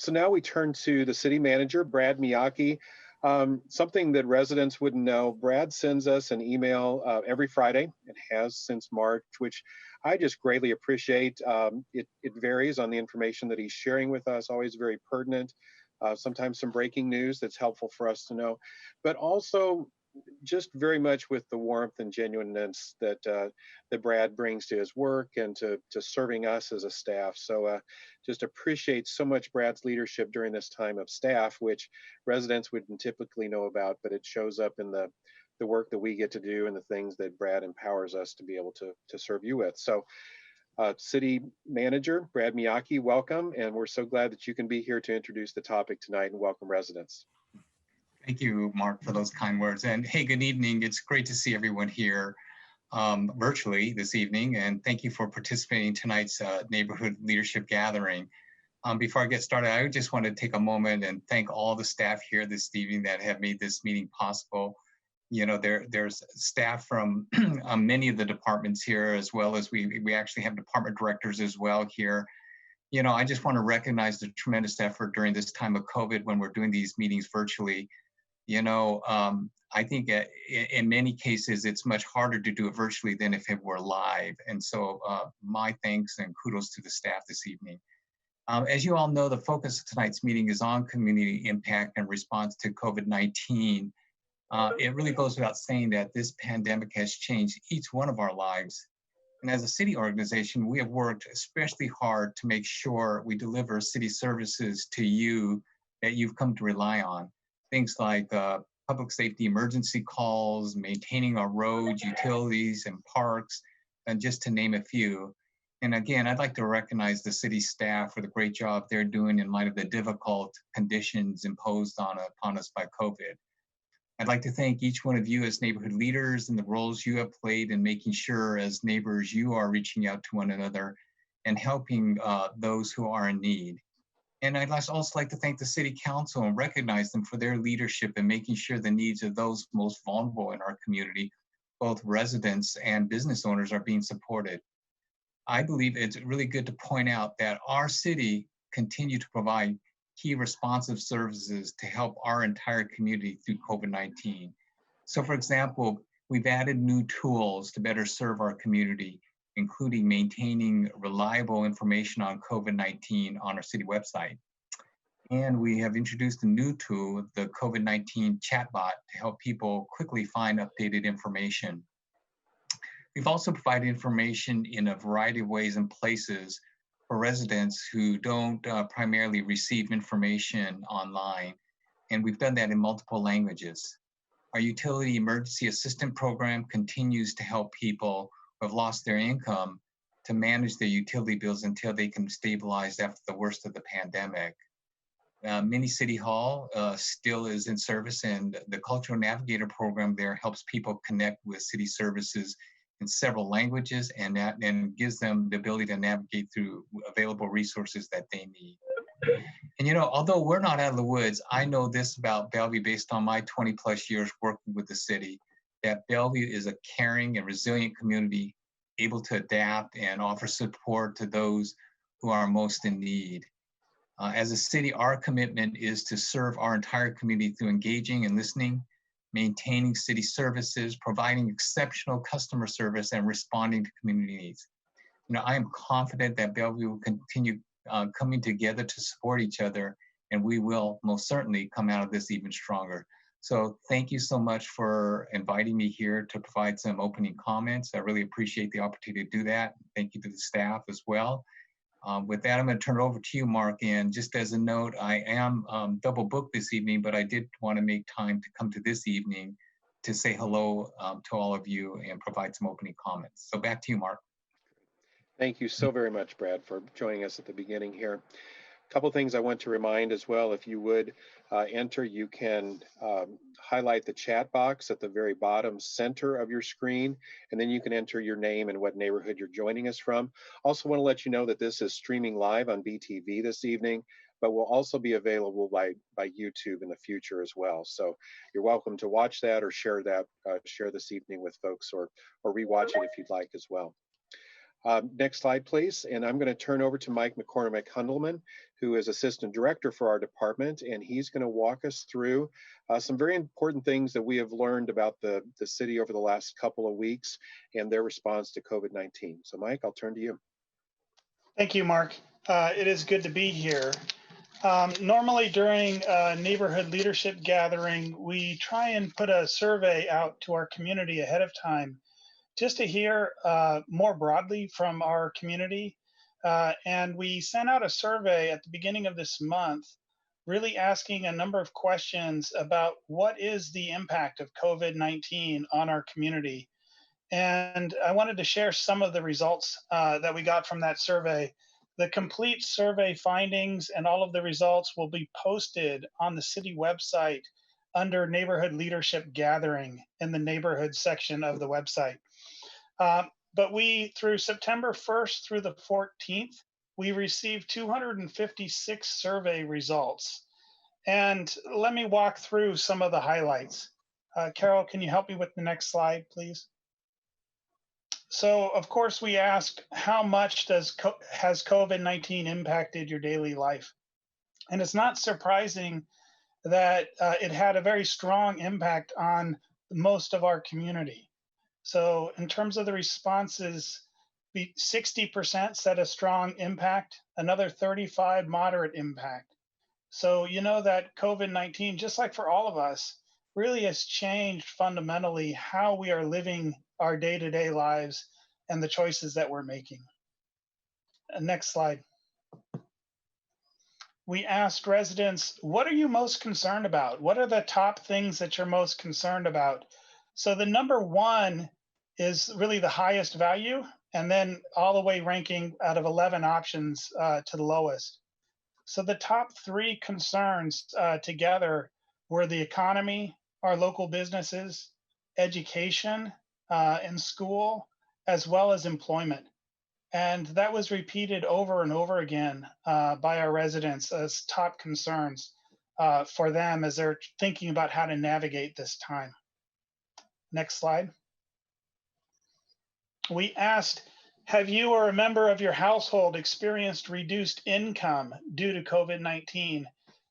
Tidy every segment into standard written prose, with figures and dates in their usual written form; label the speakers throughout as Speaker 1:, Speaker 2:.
Speaker 1: So now we turn to the city manager, Brad Miyake. Something that residents wouldn't know, Brad sends us an email every Friday and has since March, which I just greatly appreciate. It varies on the information that he's sharing with us, always very pertinent. Sometimes some breaking news that's helpful for us to know, but also just very much with the warmth and genuineness that Brad brings to his work and to serving us as a staff. So just appreciate so much Brad's leadership during this time of staff, which residents wouldn't typically know about, but it shows up in the work that we get to do and the things that Brad empowers us to be able to serve you with. So City Manager Brad Miyake, welcome, and we're so glad that you can be here to introduce the topic tonight and welcome residents.
Speaker 2: Thank you, Mark, for those kind words. And hey, good evening. It's great to see everyone here virtually this evening. And thank you for participating in tonight's neighborhood leadership gathering. Before I get started, I just want to take a moment and thank all the staff here this evening that have made this meeting possible. You know, there's staff from many of the departments here, as well as we actually have department directors as well here. You know, I just want to recognize the tremendous effort during this time of COVID when we're doing these meetings virtually. You know, I think in many cases, it's much harder to do it virtually than if it were live. And so my thanks and kudos to the staff this evening. As you all know, the focus of tonight's meeting is on community impact and response to COVID-19. It really goes without saying that this pandemic has changed each one of our lives. And as a city organization, we have worked especially hard to make sure we deliver city services to you that you've come to rely on. Things like public safety emergency calls, maintaining our roads, utilities, and parks, and just to name a few. And again, I'd like to recognize the city staff for the great job they're doing in light of the difficult conditions imposed upon us by COVID. I'd like to thank each one of you as neighborhood leaders and the roles you have played in making sure as neighbors you are reaching out to one another and helping those who are in need. And I'd also like to thank the City Council and recognize them for their leadership in making sure the needs of those most vulnerable in our community, both residents and business owners, are being supported. I believe it's really good to point out that our city continues to provide key responsive services to help our entire community through COVID-19. So for example, we've added new tools to better serve our community, including maintaining reliable information on COVID-19 on our city website. And we have introduced a new tool, the COVID-19 chatbot, to help people quickly find updated information. We've also provided information in a variety of ways and places for residents who don't primarily receive information online. And we've done that in multiple languages. Our utility emergency assistance program continues to help people who have lost their income to manage their utility bills until they can stabilize after the worst of the pandemic. Mini City Hall still is in service, and the Cultural Navigator program there helps people connect with city services in several languages, and that gives them the ability to navigate through available resources that they need. And you know, although we're not out of the woods, I know this about Bellevue based on my 20 plus years working with the city, that Bellevue is a caring and resilient community able to adapt and offer support to those who are most in need. As a city, our commitment is to serve our entire community through engaging and listening, maintaining city services, providing exceptional customer service, and responding to community needs. You know, I am confident that Bellevue will continue coming together to support each other, and we will most certainly come out of this even stronger. So thank you so much for inviting me here to provide some opening comments. I really appreciate the opportunity to do that. Thank you to the staff as well. With that, I'm going to turn it over to you, Mark. And just as a note, I am double booked this evening, but I did want to make time to come to this evening to say hello to all of you and provide some opening comments. So back to you, Mark.
Speaker 1: Thank you so very much, Brad, for joining us at the beginning here. A couple things I want to remind as well. If you would enter, you can highlight the chat box at the very bottom center of your screen, and then you can enter your name and what neighborhood you're joining us from. Also want to let you know that this is streaming live on BTV this evening, but will also be available by YouTube in the future as well. So you're welcome to watch that or share that, share this evening with folks, or rewatch it if you'd like as well. Next slide, please. And I'm going to turn over to Mike McCormick-Hundelman, who is Assistant Director for our department, and he's going to walk us through some very important things that we have learned about the city over the last couple of weeks and their response to COVID-19. So Mike, I'll turn to you.
Speaker 3: Thank you, Mark. It is good to be here. Normally during a neighborhood leadership gathering, we try and put a survey out to our community ahead of time just to hear more broadly from our community. And we sent out a survey at the beginning of this month, really asking a number of questions about what is the impact of COVID-19 on our community. And I wanted to share some of the results that we got from that survey. The complete survey findings and all of the results will be posted on the city website under Neighborhood Leadership Gathering in the neighborhood section of the website. But we, through September 1st through the 14th, we received 256 survey results. And let me walk through some of the highlights. Carol, can you help me with the next slide, please? So, of course, we asked, how much has COVID-19 impacted your daily life? And it's not surprising that it had a very strong impact on most of our community. So in terms of the responses, 60% said a strong impact, another 35 moderate impact. So you know that COVID-19, just like for all of us, really has changed fundamentally how we are living our day-to-day lives and the choices that we're making. Next slide. We asked residents, what are you most concerned about? What are the top things that you're most concerned about? So the number one is really the highest value, and then all the way ranking out of 11 options to the lowest. So the top three concerns together were the economy, our local businesses, education and school, as well as employment. And that was repeated over and over again by our residents as top concerns for them as they're thinking about how to navigate this time. Next slide. We asked, have you or a member of your household experienced reduced income due to COVID-19?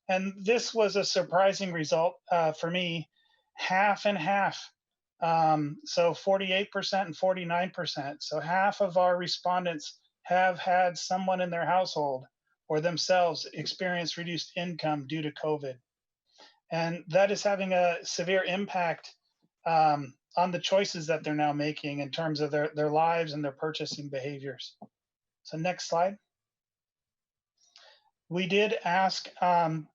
Speaker 3: And this was a surprising result for me, half and half. So 48% and 49%. So half of our respondents have had someone in their household or themselves experience reduced income due to COVID. And that is having a severe impact on the choices that they're now making in terms of their lives and their purchasing behaviors. So next slide. We did ask,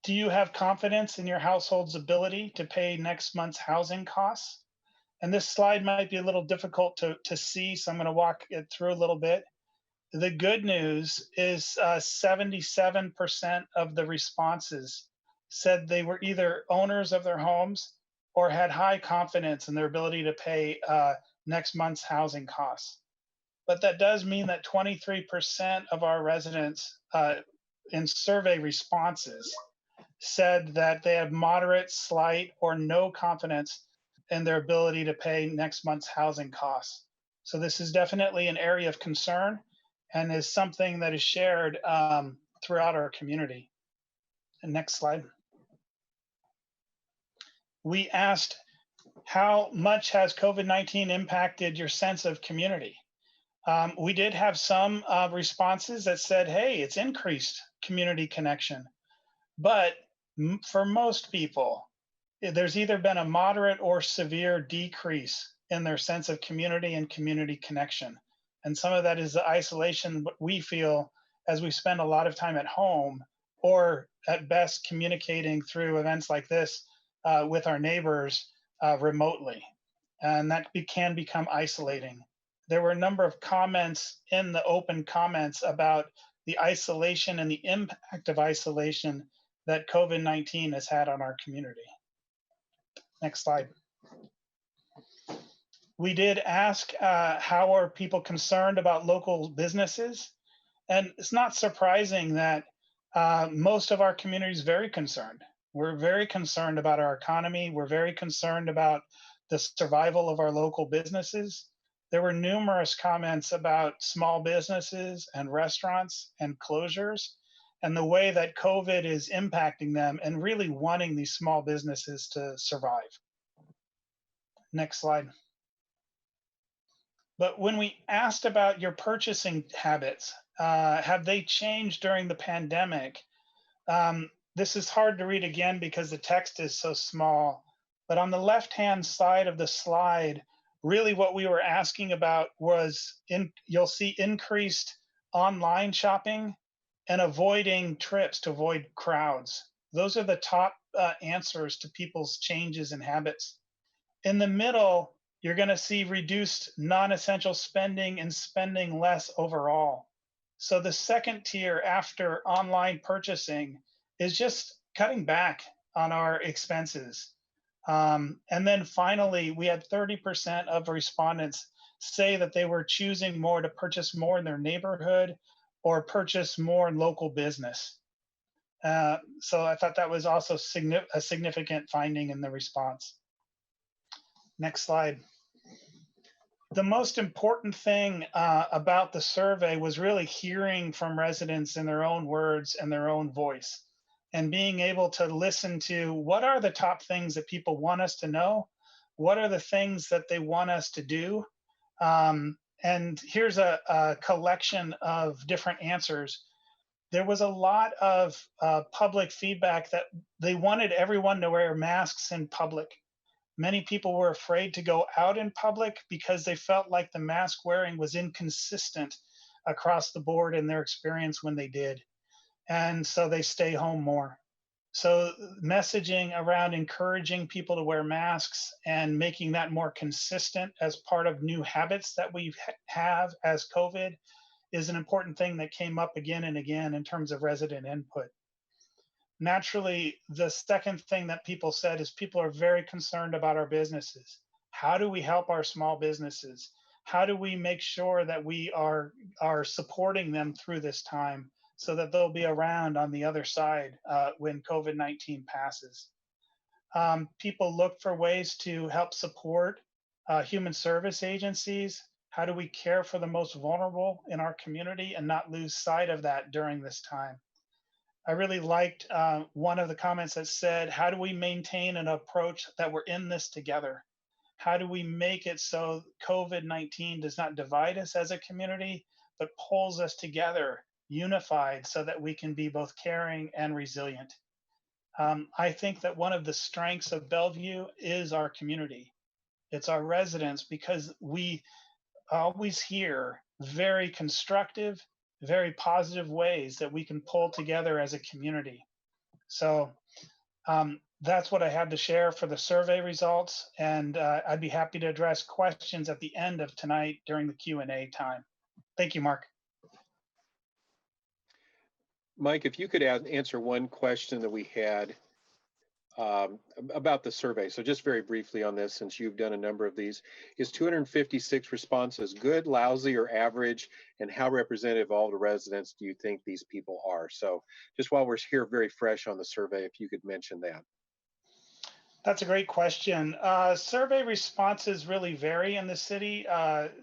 Speaker 3: do you have confidence in your household's ability to pay next month's housing costs? And this slide might be a little difficult to see, so I'm going to walk it through a little bit. The good news is 77% of the responses said they were either owners of their homes or had high confidence in their ability to pay next month's housing costs. But that does mean that 23% of our residents in survey responses said that they have moderate, slight, or no confidence in their ability to pay next month's housing costs. So this is definitely an area of concern and is something that is shared throughout our community. And next slide. We asked, how much has COVID-19 impacted your sense of community? We did have some responses that said, hey, it's increased community connection. But for most people, there's either been a moderate or severe decrease in their sense of community and community connection. And some of that is the isolation we feel as we spend a lot of time at home, or at best communicating through events like this with our neighbors remotely. And that can become isolating. There were a number of comments in the open comments about the isolation and the impact of isolation that COVID-19 has had on our community. Next slide. We did ask, how are people concerned about local businesses? And it's not surprising that most of our community is very concerned. We're very concerned about our economy. We're very concerned about the survival of our local businesses. there were numerous comments about small businesses and restaurants and closures and the way that COVID is impacting them and really wanting these small businesses to survive. Next slide. But when we asked about your purchasing habits, have they changed during the pandemic? This is hard to read again because the text is so small. But on the left-hand side of the slide, really what we were asking about was, you'll see increased online shopping and avoiding trips to avoid crowds. Those are the top answers to people's changes in habits. In the middle, you're going to see reduced non-essential spending and spending less overall. So the second tier after online purchasing is just cutting back on our expenses. And then finally, we had 30% of respondents say that they were choosing more to purchase more in their neighborhood or purchase more in local business. So I thought that was also a significant finding in the response. Next slide. The most important thing about the survey was really hearing from residents in their own words and their own voice, and being able to listen to what are the top things that people want us to know, what are the things that they want us to do. And here's a collection of different answers. There was a lot of public feedback that they wanted everyone to wear masks in public. Many people were afraid to go out in public because they felt like the mask wearing was inconsistent across the board in their experience when they did. And so they stay home more. So messaging around encouraging people to wear masks and making that more consistent as part of new habits that we have as COVID is an important thing that came up again and again in terms of resident input. Naturally, the second thing that people said is people are very concerned about our businesses. How do we help our small businesses? How do we make sure that we are supporting them through this time so that they'll be around on the other side when COVID-19 passes? People look for ways to help support human service agencies. How do we care for the most vulnerable in our community and not lose sight of that during this time? I really liked one of the comments that said, how do we maintain an approach that we're in this together? How do we make it so COVID-19 does not divide us as a community, but pulls us together, unified, so that we can be both caring and resilient? I think that one of the strengths of Bellevue is our community. It's our residents, because we always hear very constructive, very positive ways that we can pull together as a community. So that's what I had to share for the survey results, and I'd be happy to address questions at the end of tonight during the Q&A time. Thank you, Mark.
Speaker 1: Mike, if you could answer one question that we had about the survey. So just very briefly on this, since you've done a number of these, is 256 responses good, lousy, or average? And how representative of all the residents do you think these people are? So just while we're here very fresh on the survey, if you could mention that.
Speaker 3: That's a great question. Survey responses really vary in the city.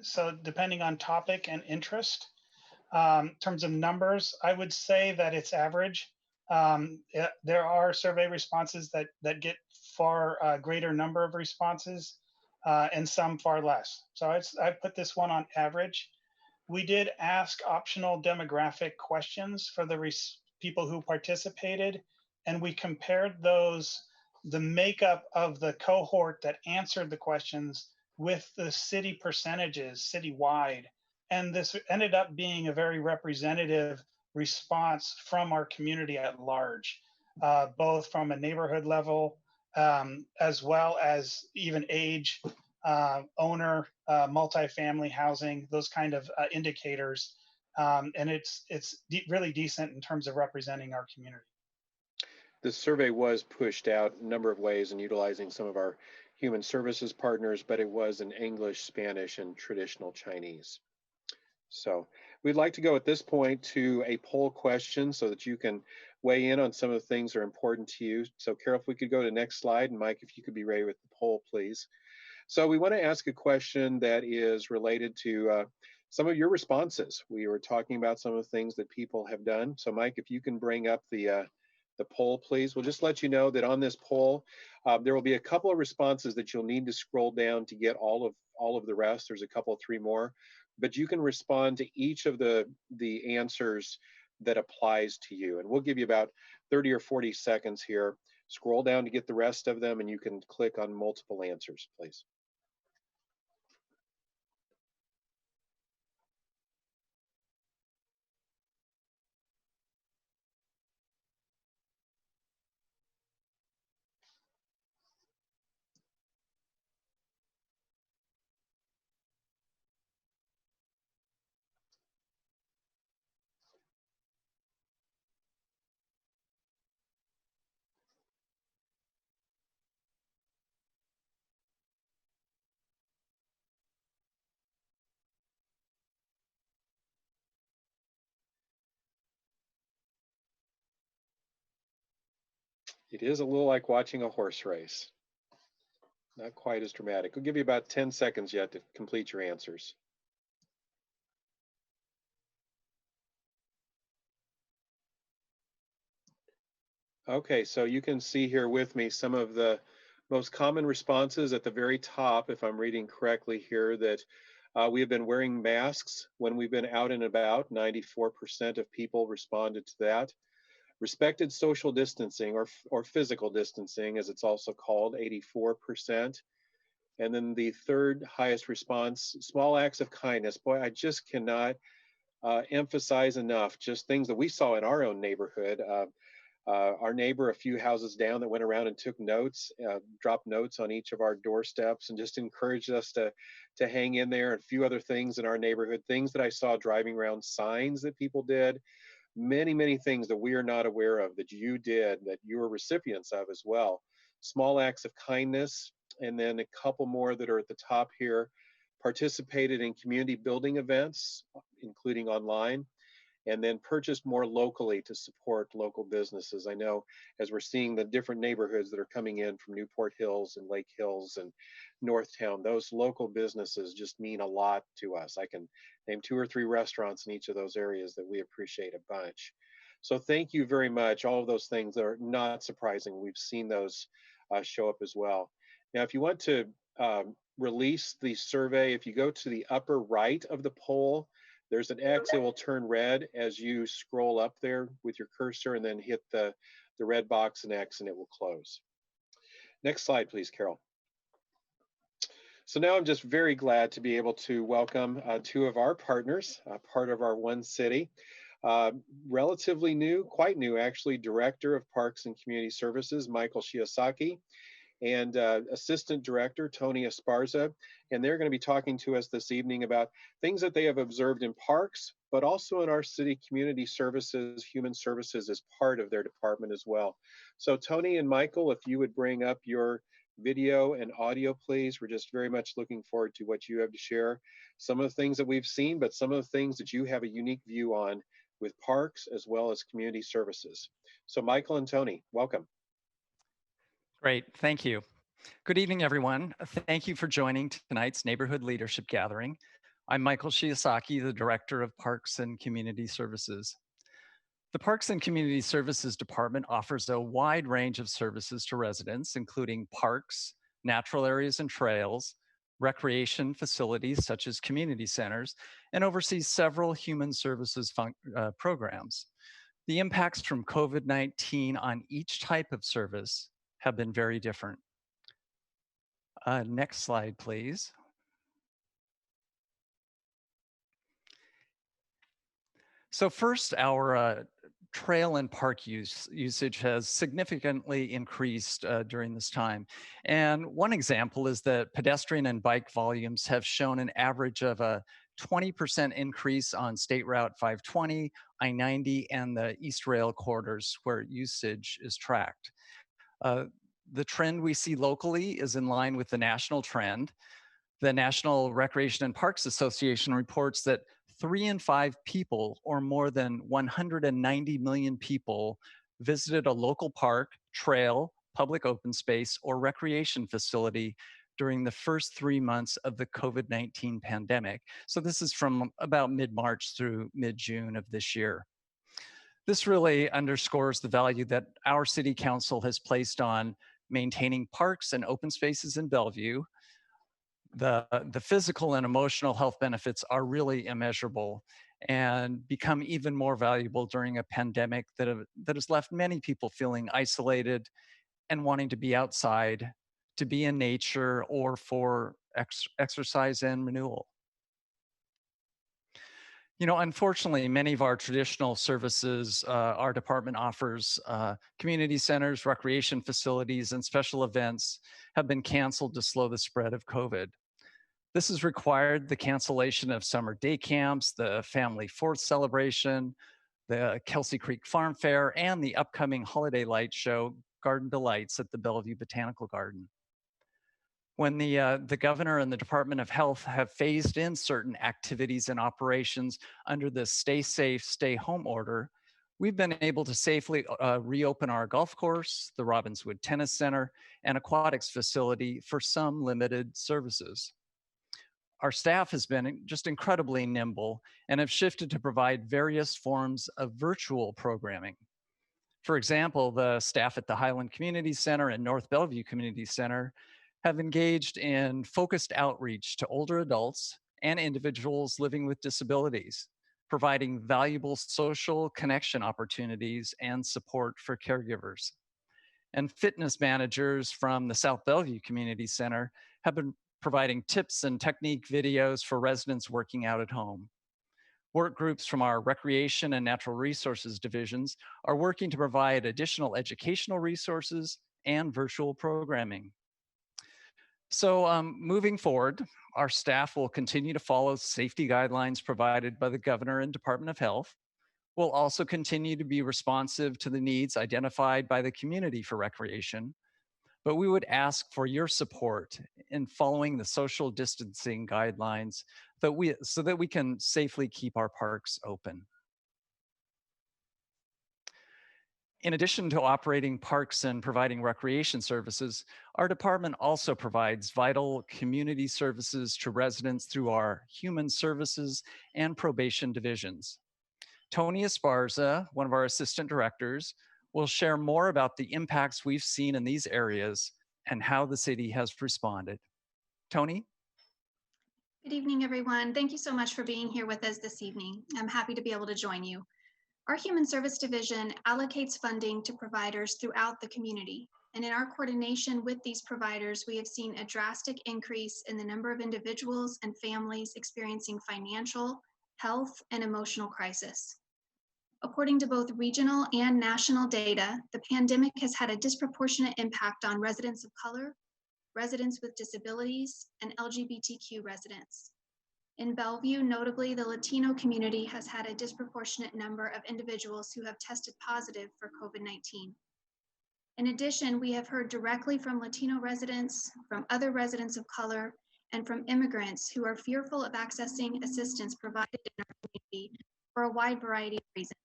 Speaker 3: So depending on topic and interest, in terms of numbers, I would say that it's average. There are survey responses that get far greater number of responses and some far less. So I put this one on average. We did ask optional demographic questions for the people who participated, and we compared the makeup of the cohort that answered the questions with the city percentages citywide. And this ended up being a very representative response from our community at large, both from a neighborhood level, as well as even age, owner, multifamily housing, those kind of indicators. And it's really decent in terms of representing our community.
Speaker 1: The survey was pushed out a number of ways and utilizing some of our human services partners, but it was in English, Spanish, and traditional Chinese. So we'd like to go at this point to a poll question so that you can weigh in on some of the things that are important to you. So Carol, if we could go to the next slide, and Mike, if you could be ready with the poll, please. So we want to ask a question that is related to some of your responses. We were talking about some of the things that people have done. So Mike, if you can bring up the poll, please. We'll just let you know that on this poll, there will be a couple of responses that you'll need to scroll down to get all of the rest. There's a couple, three more, but you can respond to each of the answers that applies to you. And we'll give you about 30 or 40 seconds here. Scroll down to get the rest of them, and you can click on multiple answers, please. It is a little like watching a horse race. Not quite as dramatic. We'll give you about 10 seconds yet to complete your answers. Okay, so you can see here with me some of the most common responses at the very top, if I'm reading correctly here, that we have been wearing masks when we've been out and about. 94% of people responded to that. Respected social distancing or physical distancing, as it's also called, 84%. And then the third highest response, small acts of kindness. Boy, I just cannot emphasize enough just things that we saw in our own neighborhood. Our neighbor a few houses down that went around and took notes, dropped notes on each of our doorsteps and just encouraged us to hang in there, and a few other things in our neighborhood, things that I saw driving around, signs that people did, many things that we are not aware of that you did, that you were recipients of as well. Small acts of kindness, and then a couple more that are at the top here. Participated in community building events, including online, and then purchased more locally to support local businesses. I know as we're seeing the different neighborhoods that are coming in from Newport Hills and Lake Hills and Northtown, those local businesses just mean a lot to us. I can name 2 or 3 restaurants in each of those areas that we appreciate a bunch. So thank you very much. All of those things are not surprising. We've seen those show up as well. Now, if you want to release the survey, if you go to the upper right of the poll, there's an X, it will turn red as you scroll up there with your cursor and then hit the red box and X and it will close. Next slide, please, Carol. So now I'm just very glad to be able to welcome 2 of our partners, part of our One City. Relatively new, quite new actually, Director of Parks and Community Services, Michael Shiosaki, and Assistant Director Tony Esparza, and they're going to be talking to us this evening about things that they have observed in parks, but also in our city community services, human services as part of their department as well. So Tony and Michael, if you would bring up your video and audio, please. We're just very much looking forward to what you have to share. Some of the things that we've seen, but some of the things that you have a unique view on with parks as well as community services. So Michael and Tony, welcome.
Speaker 4: Great, thank you. Good evening, everyone. Thank you for joining tonight's Neighborhood Leadership Gathering. I'm Michael Shiosaki, the Director of Parks and Community Services. The Parks and Community Services Department offers a wide range of services to residents, including parks, natural areas and trails, recreation facilities such as community centers, and oversees several human services programs. The impacts from COVID-19 on each type of service have been very different. Next slide, please. So first, our trail and park usage has significantly increased during this time. And one example is that pedestrian and bike volumes have shown an average of a 20% increase on State Route 520, I-90, and the East Rail corridors where usage is tracked. The trend we see locally is in line with the national trend. The National Recreation and Parks Association reports that 3 in 5 people, or more than 190 million people, visited a local park, trail, public open space, or recreation facility during the first 3 months of the COVID-19 pandemic. So this is from about mid-March through mid-June of this year. This really underscores the value that our city council has placed on maintaining parks and open spaces in Bellevue. The physical and emotional health benefits are really immeasurable and become even more valuable during a pandemic that has left many people feeling isolated and wanting to be outside, to be in nature, or for exercise and renewal. You know, unfortunately, many of our traditional services our department offers, community centers, recreation facilities, and special events have been canceled to slow the spread of COVID. This has required the cancellation of summer day camps, the Family Fourth celebration, the Kelsey Creek Farm Fair, and the upcoming holiday light show, Garden Delights at the Bellevue Botanical Garden. When the governor and the Department of Health have phased in certain activities and operations under the Stay Safe, Stay Home order, we've been able to safely reopen our golf course, the Robbinswood Tennis Center, and aquatics facility for some limited services. Our staff has been just incredibly nimble and have shifted to provide various forms of virtual programming. For example, the staff at the Highland Community Center and North Bellevue Community Center have engaged in focused outreach to older adults and individuals living with disabilities, providing valuable social connection opportunities and support for caregivers. And fitness managers from the South Bellevue Community Center have been providing tips and technique videos for residents working out at home. Work groups from our recreation and natural resources divisions are working to provide additional educational resources and virtual programming. So moving forward, our staff will continue to follow safety guidelines provided by the governor and Department of Health. We'll also continue to be responsive to the needs identified by the community for recreation, but we would ask for your support in following the social distancing guidelines so that we can safely keep our parks open. In addition to operating parks and providing recreation services, our department also provides vital community services to residents through our human services and probation divisions. Tony Esparza, one of our assistant directors, will share more about the impacts we've seen in these areas and how the city has responded. Tony?
Speaker 5: Good evening, everyone. Thank you so much for being here with us this evening. I'm happy to be able to join you. Our Human Service Division allocates funding to providers throughout the community. And in our coordination with these providers, we have seen a drastic increase in the number of individuals and families experiencing financial, health, and emotional crisis. According to both regional and national data, the pandemic has had a disproportionate impact on residents of color, residents with disabilities, and LGBTQ residents. In Bellevue, notably, the Latino community has had a disproportionate number of individuals who have tested positive for COVID-19. In addition, we have heard directly from Latino residents, from other residents of color, and from immigrants who are fearful of accessing assistance provided in our community for a wide variety of reasons.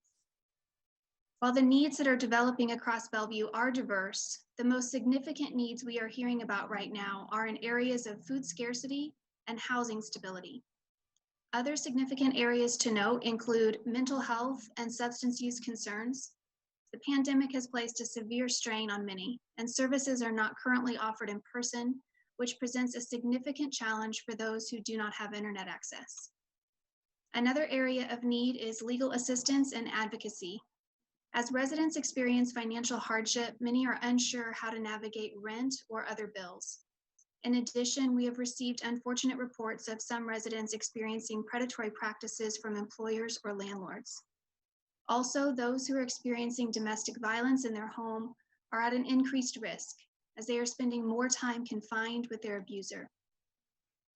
Speaker 5: While the needs that are developing across Bellevue are diverse, the most significant needs we are hearing about right now are in areas of food scarcity and housing stability. Other significant areas to note include mental health and substance use concerns. The pandemic has placed a severe strain on many, and services are not currently offered in person, which presents a significant challenge for those who do not have internet access. Another area of need is legal assistance and advocacy. As residents experience financial hardship, many are unsure how to navigate rent or other bills. In addition, we have received unfortunate reports of some residents experiencing predatory practices from employers or landlords. Also, those who are experiencing domestic violence in their home are at an increased risk as they are spending more time confined with their abuser.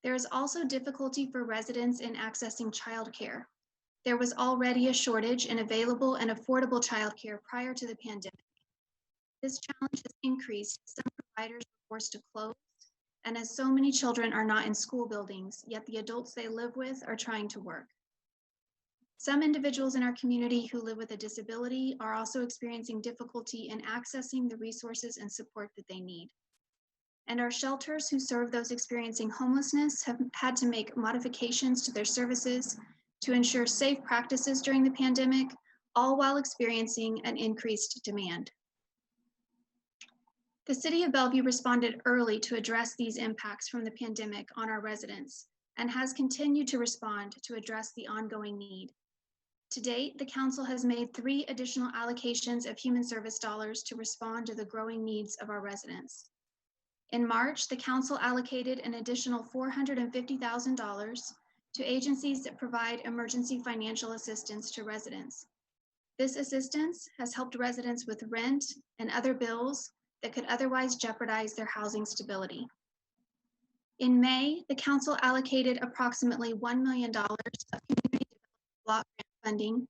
Speaker 5: There is also difficulty for residents in accessing childcare. There was already a shortage in available and affordable childcare prior to the pandemic. This challenge has increased as some providers were forced to close, and as so many children are not in school buildings, yet the adults they live with are trying to work. Some individuals in our community who live with a disability are also experiencing difficulty in accessing the resources and support that they need. And our shelters who serve those experiencing homelessness have had to make modifications to their services to ensure safe practices during the pandemic, all while experiencing an increased demand. The City of Bellevue responded early to address these impacts from the pandemic on our residents and has continued to respond to address the ongoing need. To date, the Council has made 3 additional allocations of human service dollars to respond to the growing needs of our residents. In March, the Council allocated an additional $450,000 to agencies that provide emergency financial assistance to residents. This assistance has helped residents with rent and other bills that could otherwise jeopardize their housing stability. In May, the Council allocated approximately $1 million of community development block grant funding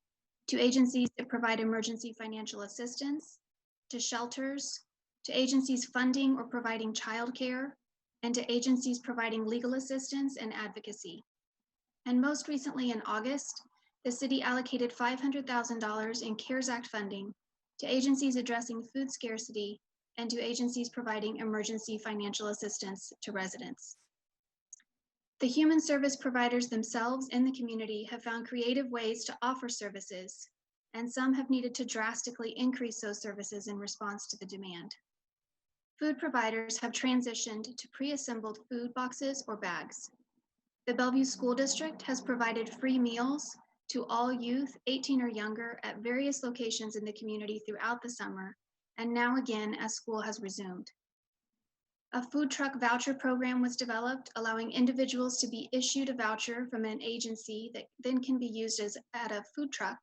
Speaker 5: to agencies that provide emergency financial assistance, to shelters, to agencies funding or providing childcare, and to agencies providing legal assistance and advocacy. And most recently in August, the city allocated $500,000 in CARES Act funding to agencies addressing food scarcity and to agencies providing emergency financial assistance to residents. The human service providers themselves in the community have found creative ways to offer services, and some have needed to drastically increase those services in response to the demand. Food providers have transitioned to pre-assembled food boxes or bags. The Bellevue School District has provided free meals to all youth 18 or younger at various locations in the community throughout the summer, and now again as school has resumed. A food truck voucher program was developed, allowing individuals to be issued a voucher from an agency that then can be used at a food truck,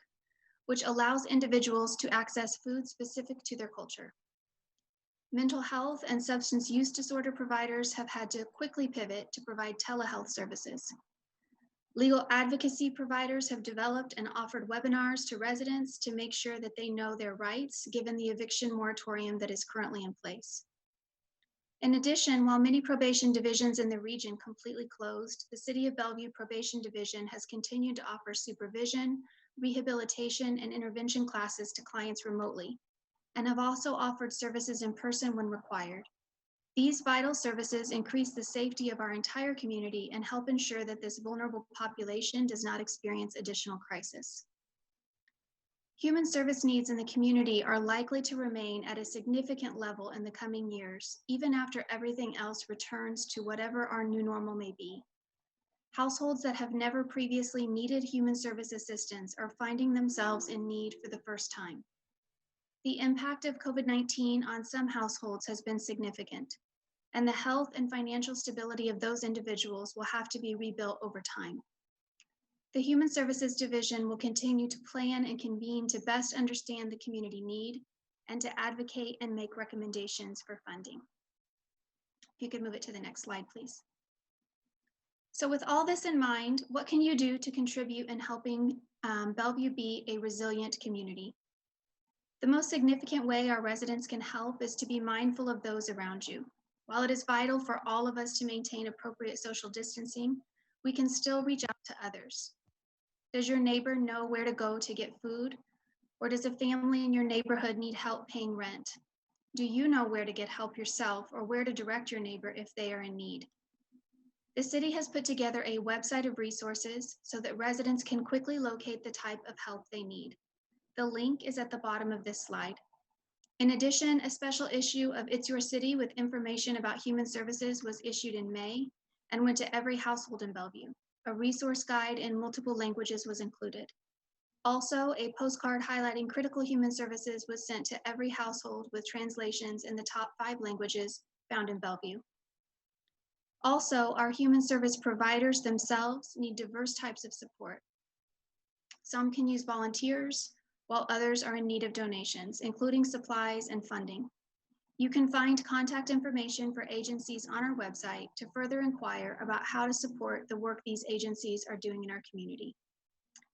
Speaker 5: which allows individuals to access food specific to their culture. Mental health and substance use disorder providers have had to quickly pivot to provide telehealth services. Legal advocacy providers have developed and offered webinars to residents to make sure that they know their rights given the eviction moratorium that is currently in place. In addition, while many probation divisions in the region completely closed, the City of Bellevue Probation Division has continued to offer supervision, rehabilitation, and intervention classes to clients remotely, and have also offered services in person when required. These vital services increase the safety of our entire community and help ensure that this vulnerable population does not experience additional crisis. Human service needs in the community are likely to remain at a significant level in the coming years, even after everything else returns to whatever our new normal may be. Households that have never previously needed human service assistance are finding themselves in need for the first time. The impact of COVID-19 on some households has been significant, and the health and financial stability of those individuals will have to be rebuilt over time. The Human Services Division will continue to plan and convene to best understand the community need and to advocate and make recommendations for funding. If you could move it to the next slide, please. So with all this in mind, what can you do to contribute in helping Bellevue be a resilient community? The most significant way our residents can help is to be mindful of those around you. While it is vital for all of us to maintain appropriate social distancing, we can still reach out to others. Does your neighbor know where to go to get food? Or does a family in your neighborhood need help paying rent? Do you know where to get help yourself or where to direct your neighbor if they are in need? The city has put together a website of resources so that residents can quickly locate the type of help they need. The link is at the bottom of this slide. In addition, a special issue of It's Your City with information about human services was issued in May and went to every household in Bellevue. A resource guide in multiple languages was included. Also, a postcard highlighting critical human services was sent to every household with translations in the top 5 languages found in Bellevue. Also, our human service providers themselves need diverse types of support. Some can use volunteers, while others are in need of donations, including supplies and funding. You can find contact information for agencies on our website to further inquire about how to support the work these agencies are doing in our community.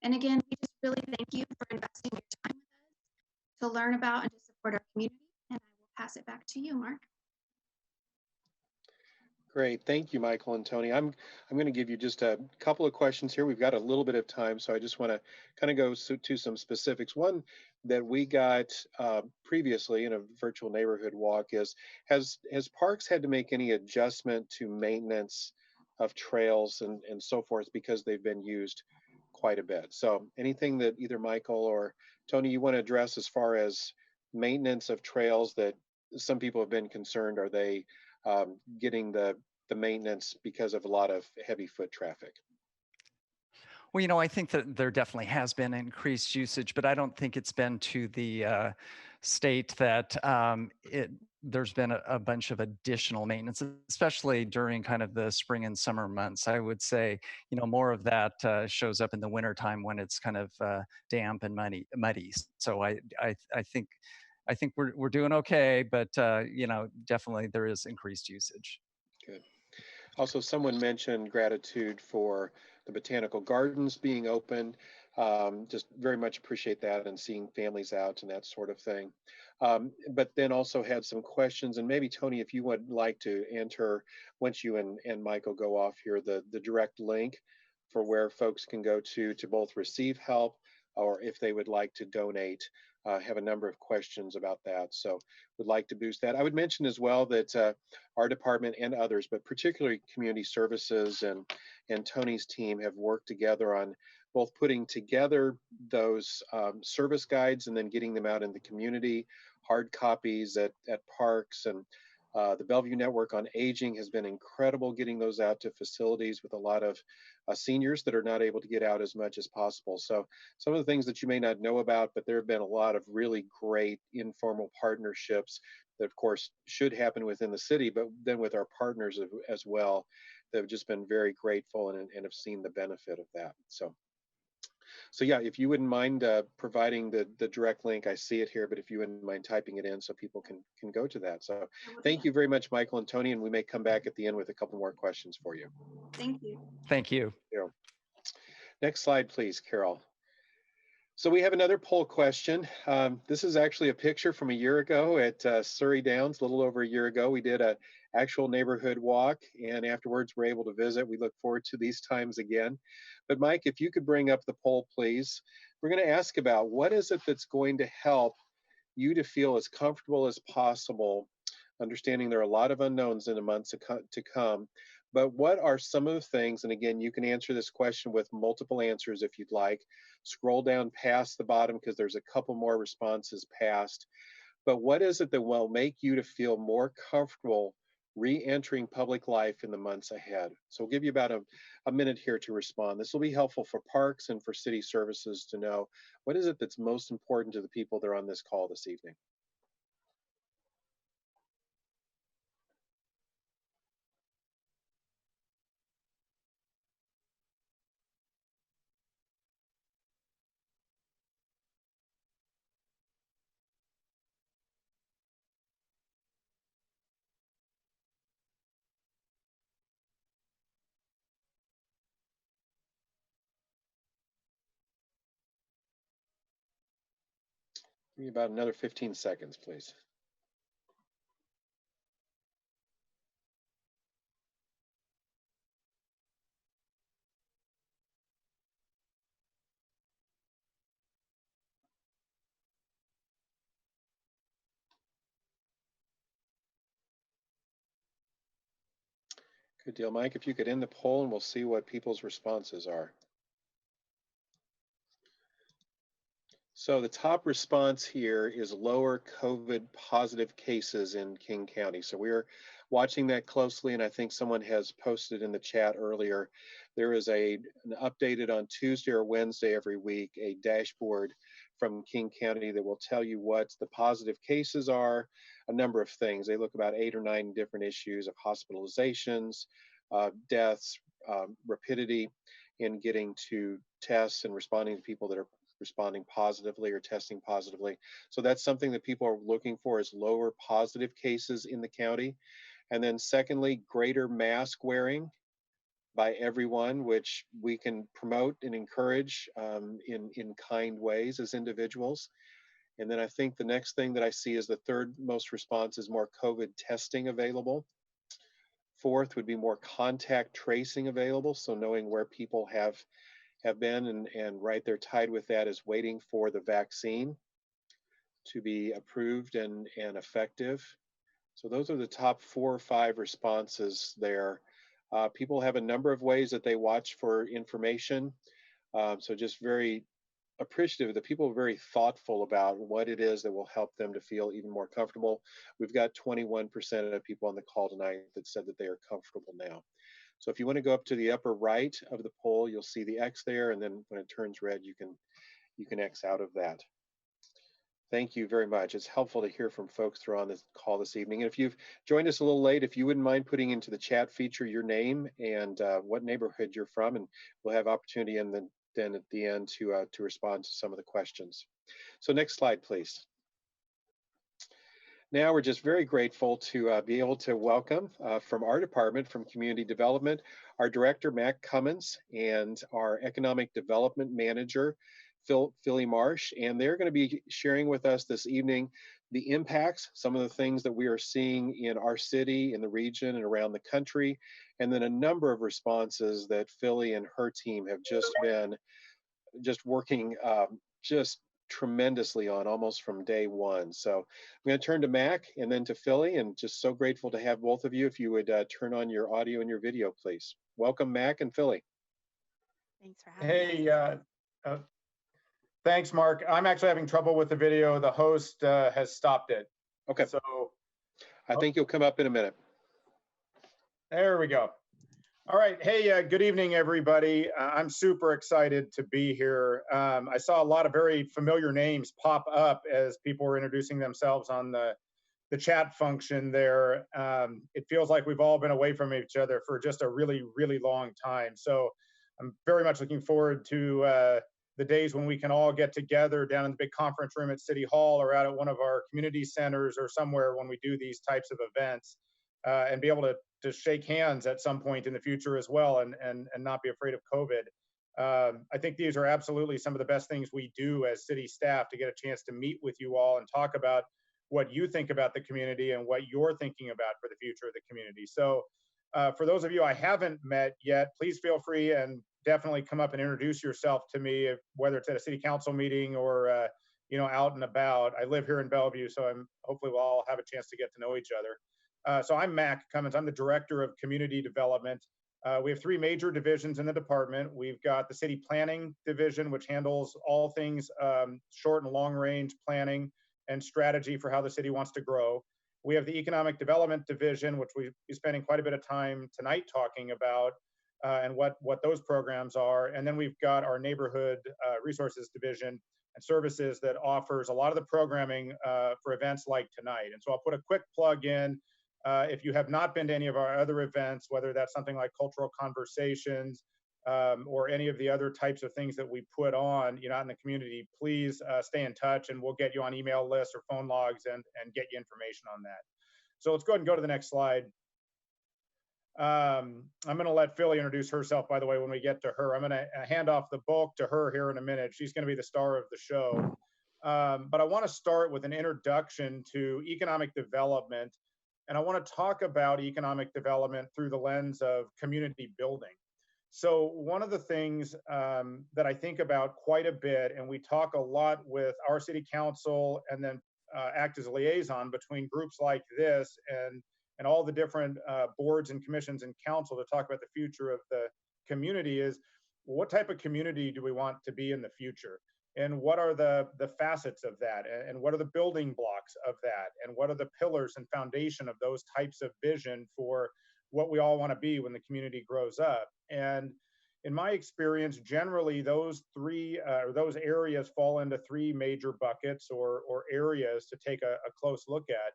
Speaker 5: And again, we just really thank you for investing your time with us to learn about and to support our community. And I will pass it back to you, Mark.
Speaker 1: Great. Thank you, Michael and Tony. I'm going to give you just a couple of questions here. We've got a little bit of time, so I just want to kind of go to some specifics. One that we got previously in a virtual neighborhood walk is, has Parks had to make any adjustment to maintenance of trails and so forth because they've been used quite a bit? So anything that either Michael or Tony you want to address as far as maintenance of trails that some people have been concerned, are they getting the maintenance because of a lot of heavy foot traffic?
Speaker 4: Well, I think that there definitely has been increased usage, but I don't think it's been to the state that there's been a bunch of additional maintenance, especially during kind of the spring and summer months. I would say, more of that shows up in the wintertime when it's kind of damp and muddy. So I think we're doing okay, but definitely there is increased usage.
Speaker 1: Good. Also, someone mentioned gratitude for the botanical gardens being open. Just very much appreciate that and seeing families out and that sort of thing. But then also had some questions, and maybe Tony, if you would like to enter once you and Michael go off here, the direct link for where folks can go to both receive help or if they would like to donate. Have a number of questions about that. So would like to boost that. I would mention as well that our department and others, but particularly community services and Tony's team have worked together on both putting together those service guides and then getting them out in the community, hard copies at parks, and the Bellevue Network on Aging has been incredible getting those out to facilities with a lot of seniors that are not able to get out as much as possible. So some of the things that you may not know about, but there have been a lot of really great informal partnerships that of course should happen within the city, but then with our partners as well, that have just been very grateful and have seen the benefit of that. So yeah, if you wouldn't mind providing the direct link, I see it here, but if you wouldn't mind typing it in so people can go to that. So thank you very much, Michael and Tony, and we may come back at the end with a couple more questions for you.
Speaker 5: Thank you.
Speaker 4: Thank you.
Speaker 1: Yeah. Next slide, please, Carol. So we have another poll question. This is actually a picture from a year ago at Surrey Downs, a little over a year ago. We did an actual neighborhood walk, and afterwards we're able to visit. We look forward to these times again. But Mike, if you could bring up the poll, please. We're going to ask about what is it that's going to help you to feel as comfortable as possible, understanding there are a lot of unknowns in the months to come. But what are some of the things, and again, you can answer this question with multiple answers if you'd like. Scroll down past the bottom because there's a couple more responses past. But what is it that will make you to feel more comfortable re-entering public life in the months ahead? So we'll give you about a minute here to respond. This will be helpful for parks and for city services to know what is it that's most important to the people that are on this call this evening. Give me about another 15 seconds, please. Good deal, Mike. If you could end the poll and we'll see what people's responses are. So the top response here is lower COVID positive cases in King County. So we're watching that closely, and I think someone has posted in the chat earlier. There is an updated on Tuesday or Wednesday every week, a dashboard from King County that will tell you what the positive cases are, a number of things. They look about 8 or 9 different issues of hospitalizations, deaths, rapidity in getting to tests and responding to people that are responding positively or testing positively. So that's something that people are looking for, is lower positive cases in the county. And then secondly, greater mask wearing by everyone, which we can promote and encourage in kind ways as individuals. And then I think the next thing that I see is the third most response is more COVID testing available. Fourth would be more contact tracing available, so knowing where people have been, and right there tied with that is waiting for the vaccine to be approved and effective. So those are the top 4 or 5 responses there. People have a number of ways that they watch for information. So just very appreciative that people are very thoughtful about what it is that will help them to feel even more comfortable. We've got 21% of people on the call tonight that said that they are comfortable now. So if you want to go up to the upper right of the poll, you'll see the X there, and then when it turns red, you can X out of that. Thank you very much. It's helpful to hear from folks who are on this call this evening. And if you've joined us a little late, if you wouldn't mind putting into the chat feature your name and what neighborhood you're from, and we'll have opportunity then at the end to respond to some of the questions. So next slide, please. Now we're just very grateful to be able to welcome from our department, from Community Development, our Director, Mac Cummins, and our Economic Development Manager, Philly Marsh. And they're going to be sharing with us this evening the impacts, some of the things that we are seeing in our city, in the region, and around the country, and then a number of responses that Philly and her team have just been working just tremendously on, almost from day one. So I'm going to turn to Mac and then to Philly, and just so grateful to have both of you. If you would turn on your audio and your video, please. Welcome, Mac and Philly.
Speaker 6: Thanks for having us.
Speaker 7: Hey, thanks, Mark. I'm actually having trouble with the video. The host has stopped it.
Speaker 1: Okay.
Speaker 7: So
Speaker 1: I think you'll come up in a minute.
Speaker 7: There we go. All right. Hey, good evening, everybody. I'm super excited to be here. I saw a lot of very familiar names pop up as people were introducing themselves on the chat function there. It feels like we've all been away from each other for just a really, really long time. So I'm very much looking forward to the days when we can all get together down in the big conference room at City Hall or out at one of our community centers or somewhere when we do these types of events, and be able to shake hands at some point in the future as well, and not be afraid of COVID. I think these are absolutely some of the best things we do as city staff, to get a chance to meet with you all and talk about what you think about the community and what you're thinking about for the future of the community. So for those of you I haven't met yet, please feel free and definitely come up and introduce yourself to me, whether it's at a city council meeting or out and about. I live here in Bellevue, so hopefully we'll all have a chance to get to know each other. So I'm Mac Cummins. I'm the Director of Community Development. We have 3 major divisions in the department. We've got the City Planning Division, which handles all things short and long range planning and strategy for how the city wants to grow. We have the Economic Development Division, which we'll be spending quite a bit of time tonight talking about, and what those programs are. And then we've got our Neighborhood Resources Division and Services that offers a lot of the programming for events like tonight. And so I'll put a quick plug in. If you have not been to any of our other events, whether that's something like Cultural Conversations or any of the other types of things that we put on, out in the community, please stay in touch, and we'll get you on email lists or phone logs and get you information on that. So let's go ahead and go to the next slide. I'm going to let Philly introduce herself, by the way, when we get to her. I'm going to hand off the bulk to her here in a minute. She's going to be the star of the show. But I want to start with an introduction to economic development. And I want to talk about economic development through the lens of community building. So one of the things that I think about quite a bit, and we talk a lot with our city council and then act as a liaison between groups like this and all the different boards and commissions and council to talk about the future of the community, is what type of community do we want to be in the future? And what are the facets of that? And what are the building blocks of that? And what are the pillars and foundation of those types of vision for what we all want to be when the community grows up? And in my experience, generally those those areas fall into 3 major buckets or areas to take a close look at.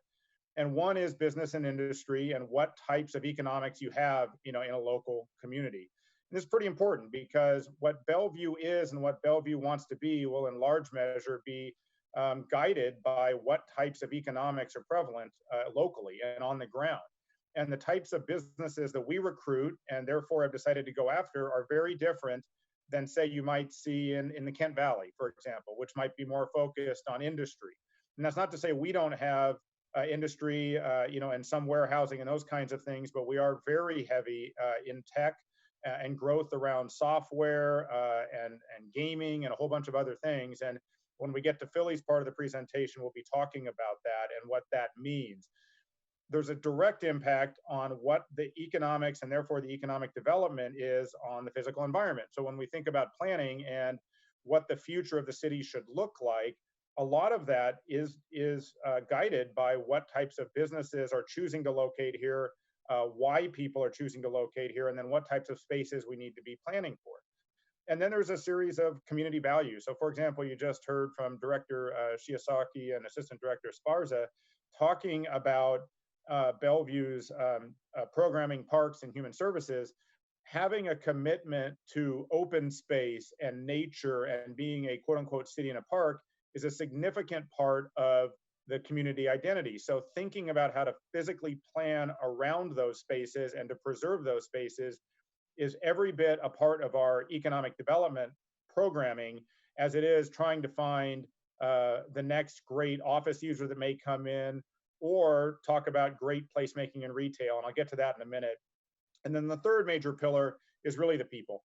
Speaker 7: And one is business and industry, and what types of economics you have, in a local community. And this is pretty important, because what Bellevue is and what Bellevue wants to be will in large measure be guided by what types of economics are prevalent locally and on the ground. And the types of businesses that we recruit and therefore have decided to go after are very different than, say, you might see in the Kent Valley, for example, which might be more focused on industry. And that's not to say we don't have industry, and some warehousing and those kinds of things, but we are very heavy in tech and growth around software and gaming and a whole bunch of other things. And when we get to Philly's part of the presentation, we'll be talking about that and what that means. There's a direct impact on what the economics and therefore the economic development is on the physical environment. So when we think about planning and what the future of the city should look like, a lot of that is guided by what types of businesses are choosing to locate here, why people are choosing to locate here, and then what types of spaces we need to be planning for. And then there's a series of community values. So for example, you just heard from Director Shiosaki and Assistant Director Sparza talking about Bellevue's programming, parks, and human services, having a commitment to open space and nature and being a quote unquote city in a park is a significant part of the community identity. So thinking about how to physically plan around those spaces and to preserve those spaces is every bit a part of our economic development programming as it is trying to find the next great office user that may come in, or talk about great placemaking and retail. And I'll get to that in a minute. And then the third major pillar is really the people.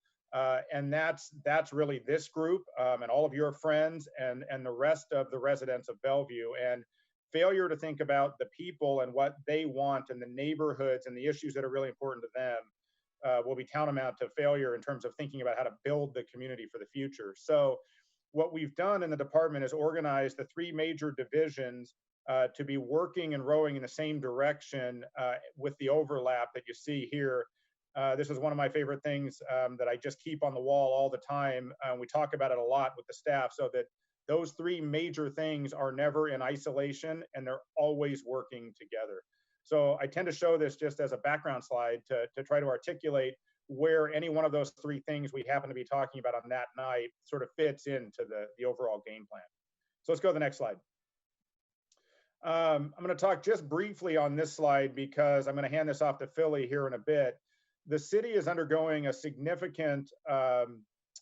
Speaker 7: And that's really this group and all of your friends and the rest of the residents of Bellevue. And failure to think about the people and what they want and the neighborhoods and the issues that are really important to them will be tantamount to failure in terms of thinking about how to build the community for the future. So what we've done in the department is organize the three major divisions to be working and rowing in the same direction with the overlap that you see here. This is one of my favorite things that I just keep on the wall all the time. We talk about it a lot with the staff, so that those three major things are never in isolation and they're always working together. So I tend to show this just as a background slide to try to articulate where any one of those three things we happen to be talking about on that night sort of fits into the overall game plan. So let's go to the next slide. I'm going to talk just briefly on this slide because I'm going to hand this off to Philly here in a bit. The city is undergoing a significant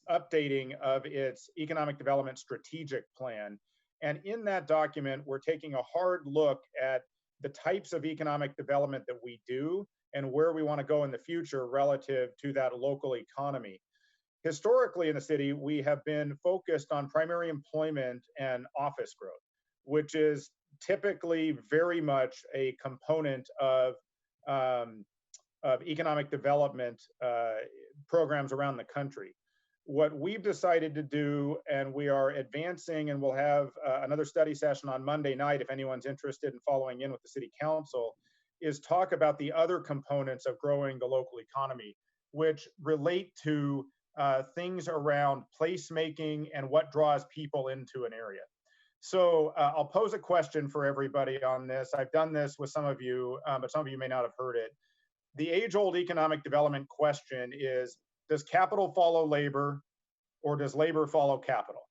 Speaker 7: updating of its economic development strategic plan. And in that document, we're taking a hard look at the types of economic development that we do and where we want to go in the future relative to that local economy. Historically in the city, we have been focused on primary employment and office growth, which is typically very much a component of economic development programs around the country. What we've decided to do, and we are advancing, and we'll have another study session on Monday night if anyone's interested in following in with the City Council, is talk about the other components of growing the local economy, which relate to things around placemaking and what draws people into an area. So I'll pose a question for everybody on this. I've done this with some of you, but some of you may not have heard it. The age-old economic development question is, does capital follow labor or does labor follow capital?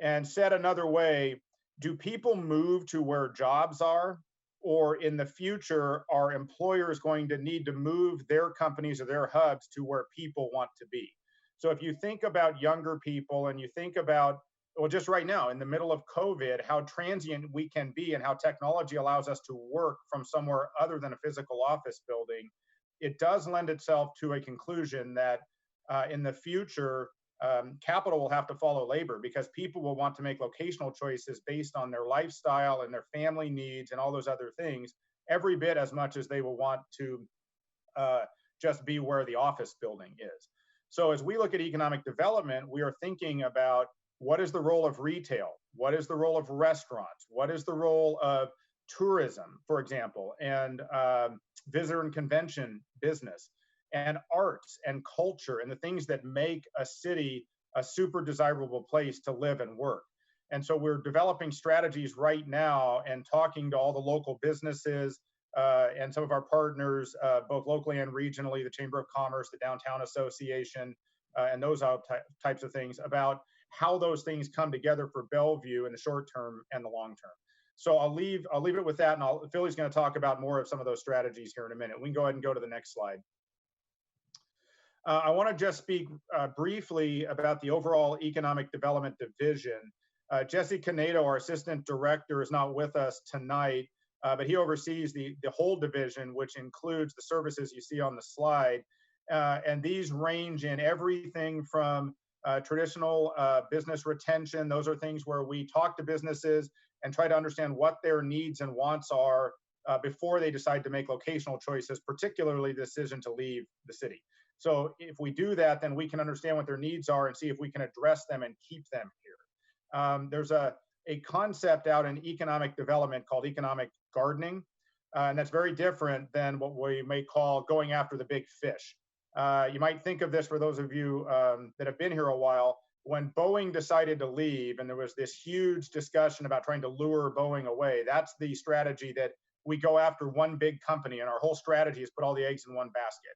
Speaker 7: And said another way, do people move to where jobs are, or in the future, are employers going to need to move their companies or their hubs to where people want to be? So if you think about younger people and you think about, well, just right now in the middle of COVID, how transient we can be and how technology allows us to work from somewhere other than a physical office building, it does lend itself to a conclusion that in the future, capital will have to follow labor because people will want to make locational choices based on their lifestyle and their family needs and all those other things, every bit as much as they will want to just be where the office building is. So as we look at economic development, we are thinking about what is the role of retail? What is the role of restaurants? What is the role of tourism, for example, and visitor and convention business, and arts and culture, and the things that make a city a super desirable place to live and work. And so we're developing strategies right now and talking to all the local businesses and some of our partners, both locally and regionally, the Chamber of Commerce, the Downtown Association, and those types of things, about how those things come together for Bellevue in the short term and the long term. So I'll leave it with that, and Philly's going to talk about more of some of those strategies here in a minute. We can go ahead and go to the next slide. I want to just speak briefly about the overall economic development division. Jesse Canedo, our assistant director, is not with us tonight, but he oversees the whole division, which includes the services you see on the slide. And these range in everything from traditional business retention. Those are things where we talk to businesses and try to understand what their needs and wants are before they decide to make locational choices, particularly the decision to leave the city. So if we do that, then we can understand what their needs are and see if we can address them and keep them here. There's a concept out in economic development called economic gardening, and that's very different than what we may call going after the big fish. You might think of this, for those of you that have been here a while, when Boeing decided to leave and there was this huge discussion about trying to lure Boeing away, that's the strategy that we go after one big company, and our whole strategy is put all the eggs in one basket.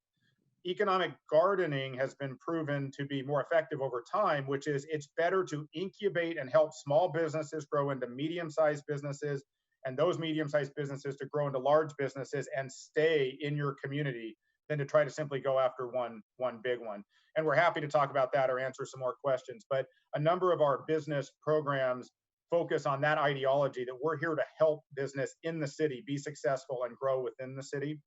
Speaker 7: Economic gardening has been proven to be more effective over time, which is it's better to incubate and help small businesses grow into medium-sized businesses, and those medium-sized businesses to grow into large businesses and stay in your community than to try to simply go after one big one. And we're happy to talk about that or answer some more questions. But a number of our business programs focus on that ideology that we're here to help business in the city be successful and grow within the city.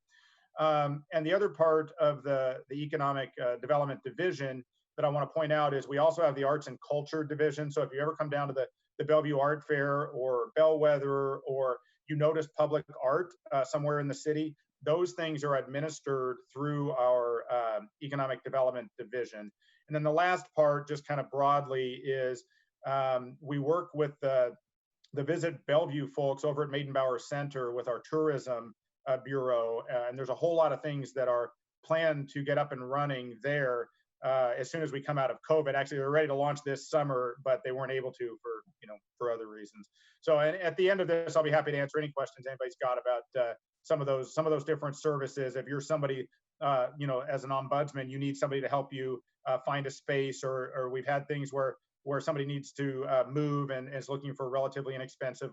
Speaker 7: And the other part of the economic development division that I want to point out is we also have the arts and culture division. So if you ever come down to the Bellevue Art Fair or Bellwether, or you notice public art somewhere in the city, those things are administered through our economic development division. And then the last part, just kind of broadly, is we work with the Visit Bellevue folks over at Maidenbauer Center with our tourism bureau, and there's a whole lot of things that are planned to get up and running there as soon as we come out of COVID. Actually, they're ready to launch this summer, but they weren't able to for other reasons. So at the end of this, I'll be happy to answer any questions anybody's got about some of those different services. If you're somebody, as an ombudsman, you need somebody to help you find a space, or we've had things where somebody needs to move and is looking for relatively inexpensive,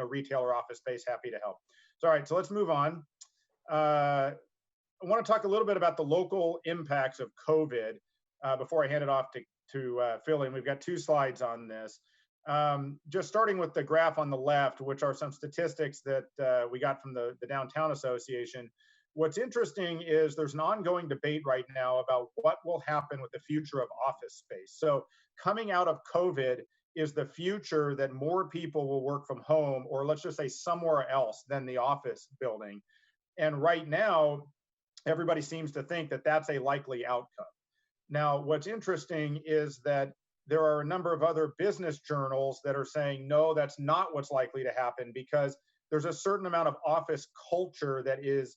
Speaker 7: retail or office space, happy to help. So, all right, so let's move on. I want to talk a little bit about the local impacts of COVID before I hand it off to Philly. And we've got 2 slides on this. Just starting with the graph on the left, which are some statistics that we got from the Downtown Association. What's interesting is there's an ongoing debate right now about what will happen with the future of office space. So coming out of COVID is the future that more people will work from home, or let's just say somewhere else than the office building. And right now, everybody seems to think that that's a likely outcome. Now, what's interesting is that there are a number of other business journals that are saying, no, that's not what's likely to happen, because there's a certain amount of office culture that is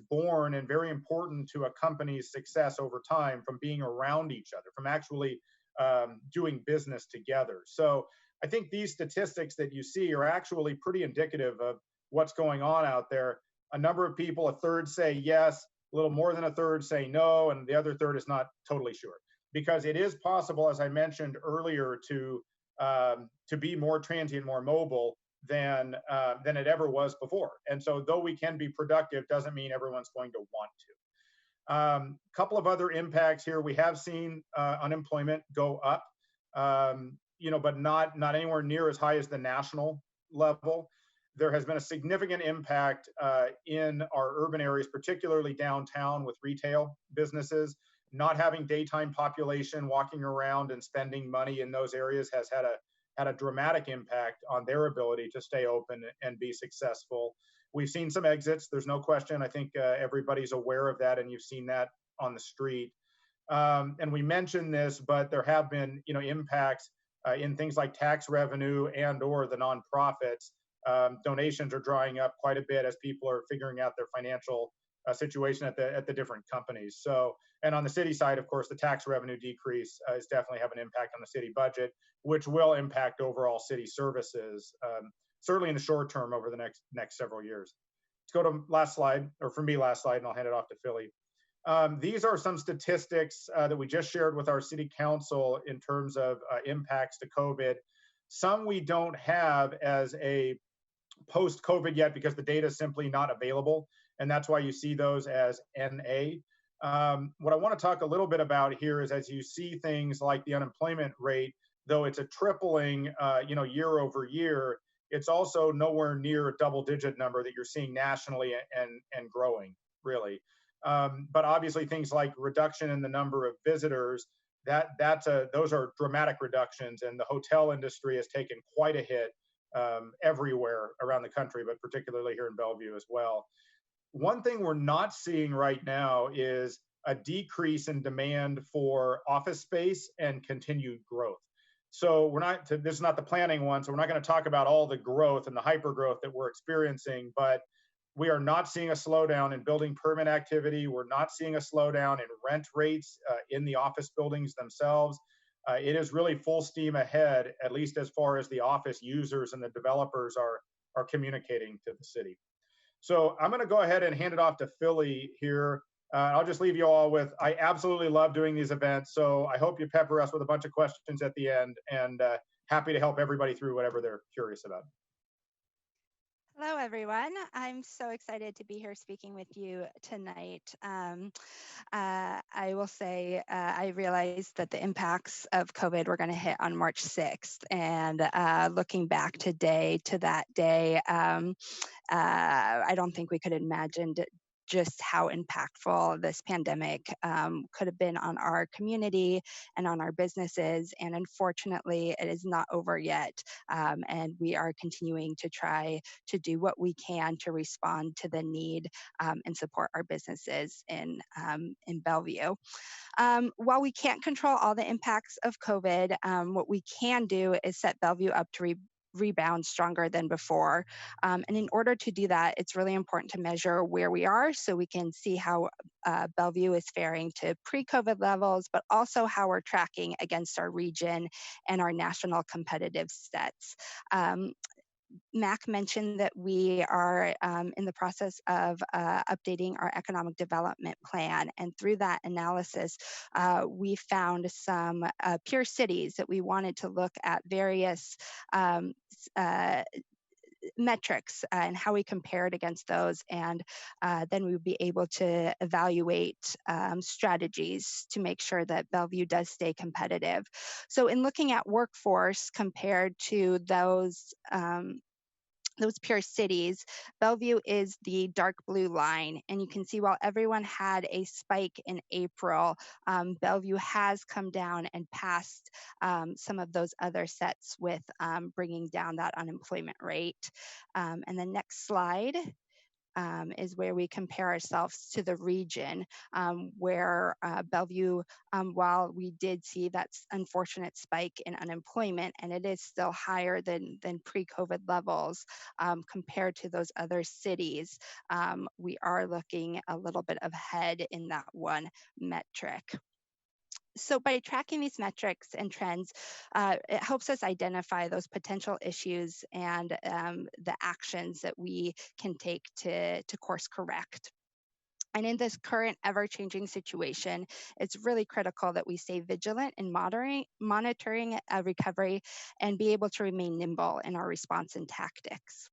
Speaker 7: born and very important to a company's success over time, from being around each other, from actually doing business together. So I think these statistics that you see are actually pretty indicative of what's going on out there. A number of people, a third say yes, a little more than a third say no, and the other third is not totally sure. Because it is possible, as I mentioned earlier, to be more transient, more mobile than it ever was before. And so though we can be productive, doesn't mean everyone's going to want to. Couple of other impacts here. We have seen unemployment go up, but not anywhere near as high as the national level. There has been a significant impact in our urban areas, particularly downtown, with retail businesses. Not having daytime population walking around and spending money in those areas has had a dramatic impact on their ability to stay open and be successful. We've seen some exits, there's no question. I think everybody's aware of that, and you've seen that on the street. And we mentioned this, but there have been impacts in things like tax revenue and or the nonprofits. Donations are drying up quite a bit as people are figuring out their financial situation at the different companies. So, and on the city side, of course, the tax revenue decrease is definitely have an impact on the city budget, which will impact overall city services, certainly in the short term over the next several years. Let's go to last slide, or for me, last slide, and I'll hand it off to Philly. These are some statistics that we just shared with our city council in terms of impacts to COVID. Some we don't have as a post-COVID yet because the data is simply not available. And that's why you see those as NA. What I want to talk a little bit about here is, as you see things like the unemployment rate, though it's a tripling, year over year, it's also nowhere near a double-digit number that you're seeing nationally and growing, really. But obviously things like reduction in the number of visitors, those are dramatic reductions, and the hotel industry has taken quite a hit everywhere around the country, but particularly here in Bellevue as well. One thing we're not seeing right now is a decrease in demand for office space and continued growth. So this is not the planning one, so we're not going to talk about all the growth and the hyper growth that we're experiencing, but we are not seeing a slowdown in building permit activity. We're not seeing a slowdown in rent rates in the office buildings themselves. It is really full steam ahead, at least as far as the office users and the developers are communicating to the city. So I'm going to go ahead and hand it off to Philly here. I'll just leave you all with, I absolutely love doing these events. So I hope you pepper us with a bunch of questions at the end, and happy to help everybody through whatever they're curious about.
Speaker 6: Hello, everyone. I'm so excited to be here speaking with you tonight. I will say I realized that the impacts of COVID were going to hit on March 6th. And looking back to that day, I don't think we could have imagined just how impactful this pandemic could have been on our community and on our businesses. And unfortunately, it is not over yet. And we are continuing to try to do what we can to respond to the need and support our businesses in Bellevue. While we can't control all the impacts of COVID, what we can do is set Bellevue up to rebound stronger than before. And in order to do that, it's really important to measure where we are so we can see how Bellevue is faring to pre-COVID levels, but also how we're tracking against our region and our national competitive sets. Mac mentioned that we are in the process of updating our economic development plan. And through that analysis, we found some peer cities that we wanted to look at various metrics and how we compared against those. And then we would be able to evaluate strategies to make sure that Bellevue does stay competitive. So in looking at workforce compared to those peer cities, Bellevue is the dark blue line. And you can see while everyone had a spike in April, Bellevue has come down and passed some of those other sets with bringing down that unemployment rate. And the next slide is where we compare ourselves to the region, where Bellevue, while we did see that unfortunate spike in unemployment, and it is still higher than pre-COVID levels, compared to those other cities, we are looking a little bit ahead in that one metric. So by tracking these metrics and trends, it helps us identify those potential issues and the actions that we can take to course correct. And in this current ever-changing situation, it's really critical that we stay vigilant in monitoring recovery and be able to remain nimble in our response and tactics.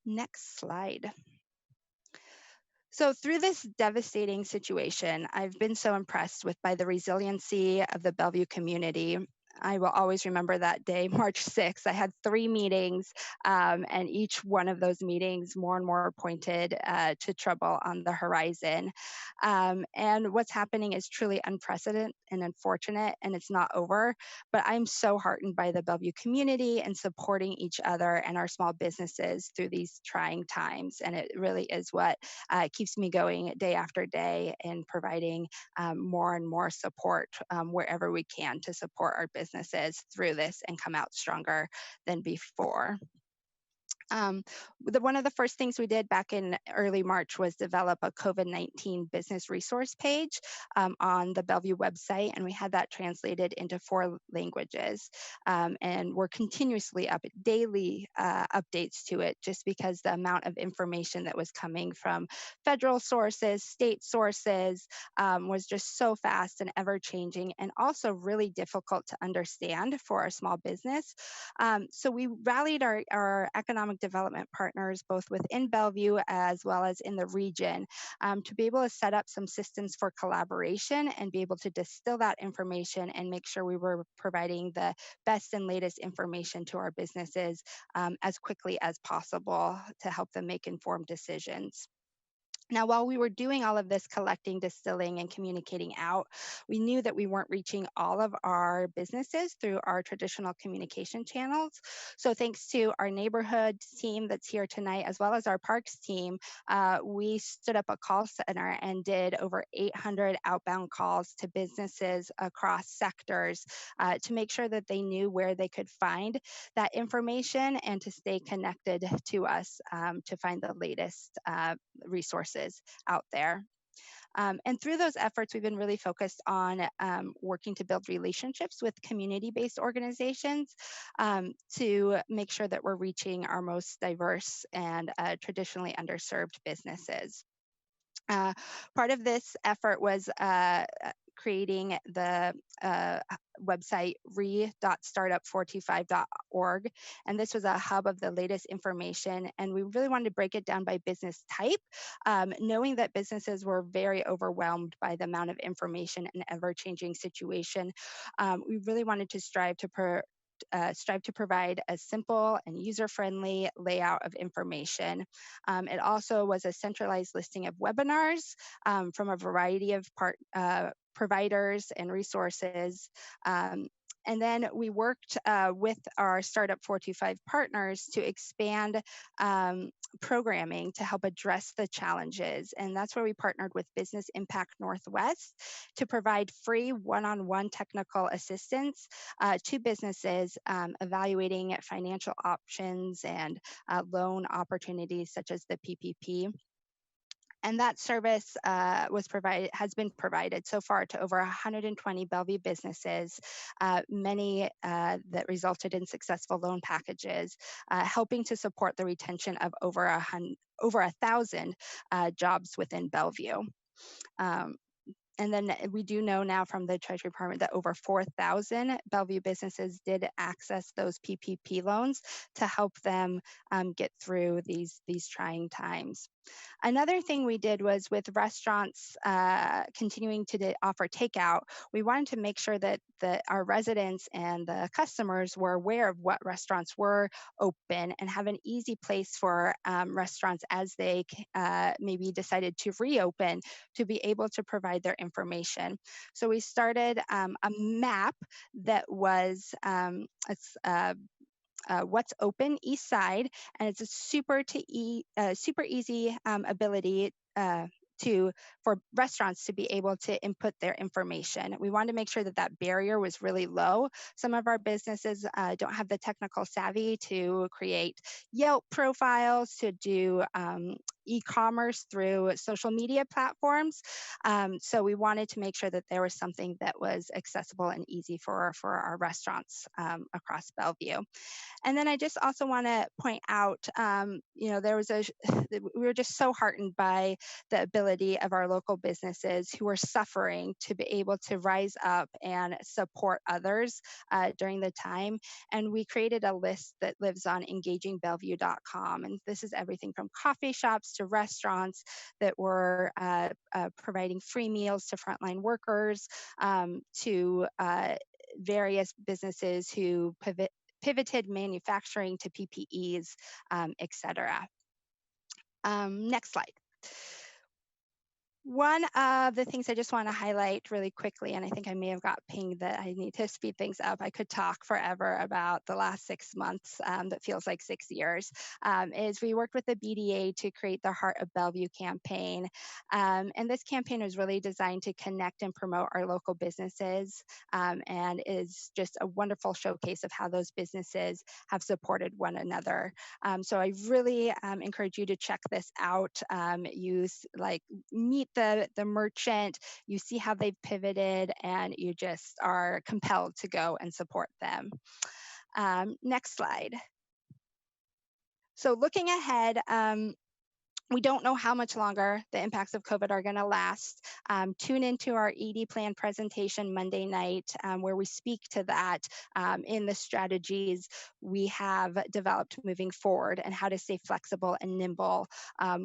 Speaker 6: Next slide. So through this devastating situation, I've been so impressed by the resiliency of the Bellevue community. I will always remember that day, March 6th. I had 3 meetings, and each one of those meetings more and more pointed to trouble on the horizon. And what's happening is truly unprecedented and unfortunate, and it's not over. But I'm so heartened by the Bellevue community and supporting each other and our small businesses through these trying times. And it really is what keeps me going day after day in providing more and more support wherever we can to support our businesses through this and come out stronger than before. One of the first things we did back in early March was develop a COVID-19 business resource page on the Bellevue website, and we had that translated into 4 languages. And we're continuously daily updates to it, just because the amount of information that was coming from federal sources, state sources, was just so fast and ever changing, and also really difficult to understand for our small business. So we rallied our economic economic development partners, both within Bellevue as well as in the region, to be able to set up some systems for collaboration and be able to distill that information and make sure we were providing the best and latest information to our businesses as quickly as possible to help them make informed decisions. Now, while we were doing all of this collecting, distilling, and communicating out, we knew that we weren't reaching all of our businesses through our traditional communication channels. So thanks to our neighborhood team that's here tonight, as well as our parks team, we stood up a call center and did over 800 outbound calls to businesses across sectors to make sure that they knew where they could find that information and to stay connected to us to find the latest resources out there. And through those efforts, we've been really focused on working to build relationships with community-based organizations to make sure that we're reaching our most diverse and traditionally underserved businesses. Part of this effort was creating the website re.startup425.org. And this was a hub of the latest information. And we really wanted to break it down by business type, knowing that businesses were very overwhelmed by the amount of information and ever-changing situation. We really wanted to strive to provide a simple and user-friendly layout of information. It also was a centralized listing of webinars from a variety of providers and resources. And then we worked with our Startup 425 partners to expand programming to help address the challenges. And that's where we partnered with Business Impact Northwest to provide free one-on-one technical assistance to businesses evaluating financial options and loan opportunities such as the PPP. And that service has been provided so far to over 120 Bellevue businesses, many that resulted in successful loan packages, helping to support the retention of over 1,000 jobs within Bellevue. And then we do know now from the Treasury Department that over 4,000 Bellevue businesses did access those PPP loans to help them get through these trying times. Another thing we did was with restaurants continuing to offer takeout, we wanted to make sure that our residents and the customers were aware of what restaurants were open and have an easy place for restaurants as they maybe decided to reopen to be able to provide their information. So we started a map that was What's Open East Side, and it's a super easy ability for restaurants to be able to input their information. We wanted to make sure that that barrier was really low. Some of our businesses don't have the technical savvy to create Yelp profiles, to do e-commerce through social media platforms. So we wanted to make sure that there was something that was accessible and easy for our restaurants across Bellevue. And then I just also want to point out, we were just so heartened by the ability of our local businesses who are suffering to be able to rise up and support others during the time. And we created a list that lives on engagingbellevue.com. And this is everything from coffee shops to restaurants that were providing free meals to frontline workers, to various businesses who pivoted manufacturing to PPEs, et cetera. Next slide. One of the things I just want to highlight really quickly, and I think I may have got pinged that I need to speed things up. I could talk forever about the last 6 months that feels like 6 years, is we worked with the BDA to create the Heart of Bellevue campaign. And this campaign is really designed to connect and promote our local businesses and is just a wonderful showcase of how those businesses have supported one another. So I really encourage you to check this out. Meet the merchant, you see how they've pivoted, and you just are compelled to go and support them. Next slide. So looking ahead, We don't know how much longer the impacts of COVID are going to last. Tune into our ED plan presentation Monday night, where we speak to that in the strategies we have developed moving forward and how to stay flexible and nimble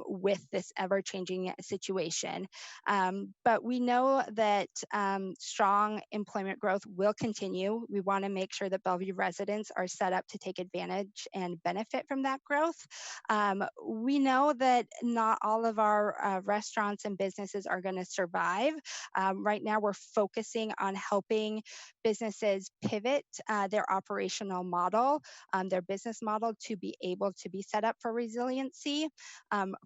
Speaker 6: with this ever-changing situation. But we know that strong employment growth will continue. We want to make sure that Bellevue residents are set up to take advantage and benefit from that growth. We know that not all of our restaurants and businesses are going to survive. Right now, we're focusing on helping businesses pivot their operational model, their business model, to be able to be set up for resiliency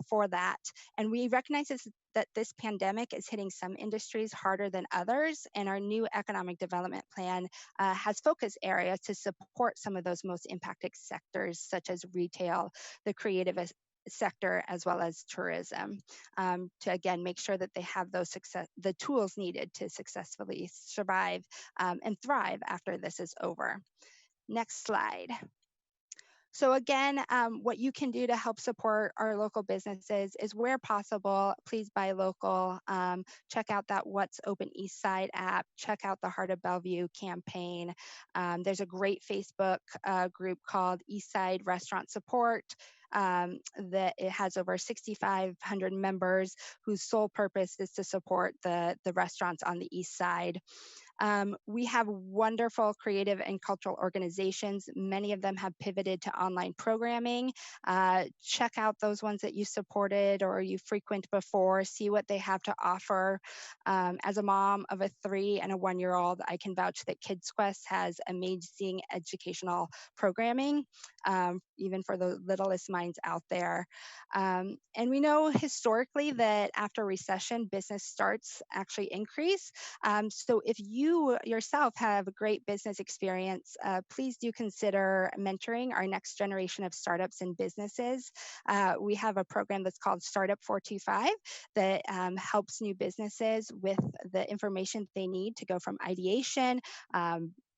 Speaker 6: for that. And we recognize that this pandemic is hitting some industries harder than others, and our new economic development plan has focus areas to support some of those most impacted sectors, such as retail, the creative sector, as well as tourism, to again make sure that they have the tools needed to successfully survive and thrive after this is over. Next slide. So again, what you can do to help support our local businesses is, where possible, please buy local. Check out that What's Open East Side app. Check out the Heart of Bellevue campaign. There's a great Facebook group called East Side Restaurant Support. That it has over 6,500 members whose sole purpose is to support the restaurants on the East Side. We have wonderful creative and cultural organizations. Many of them have pivoted to online programming. Check out those ones that you supported or you frequent before, see what they have to offer. As a mom of a 3 and a 1-year-old, I can vouch that Kids Quest has amazing educational programming, even for the littlest minds out there. And we know historically that after recession, business starts actually increase. So if you yourself have a great business experience, please do consider mentoring our next generation of startups and businesses. We have a program that's called Startup 425 that helps new businesses with the information they need to go from ideation,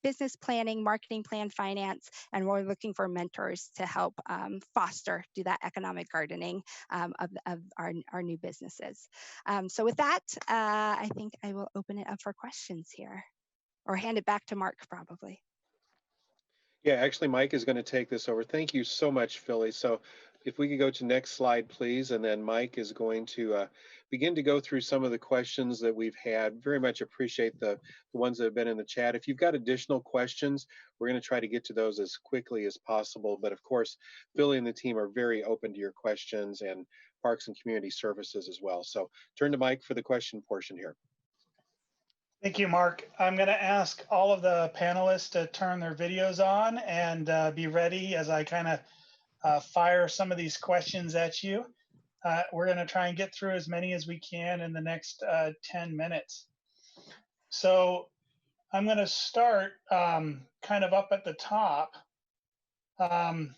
Speaker 6: business planning, marketing plan, finance, and we're looking for mentors to help do that economic gardening of our new businesses. So with that, I think I will open it up for questions here, or hand it back to Mark probably.
Speaker 1: Yeah, actually, Mike is going to take this over. Thank you so much, Philly. So if we could go to next slide, please. And then Mike is going to begin to go through some of the questions that we've had. Very much appreciate the ones that have been in the chat. If you've got additional questions, we're going to try to get to those as quickly as possible. But of course, Philly and the team are very open to your questions, and Parks and Community Services as well. So turn to Mike for the question portion here.
Speaker 3: Thank you, Mark. I'm going to ask all of the panelists to turn their videos on and be ready as I kind of fire some of these questions at you. We're going to try and get through as many as we can in the next 10 minutes. So I'm going to start kind of up at the top. And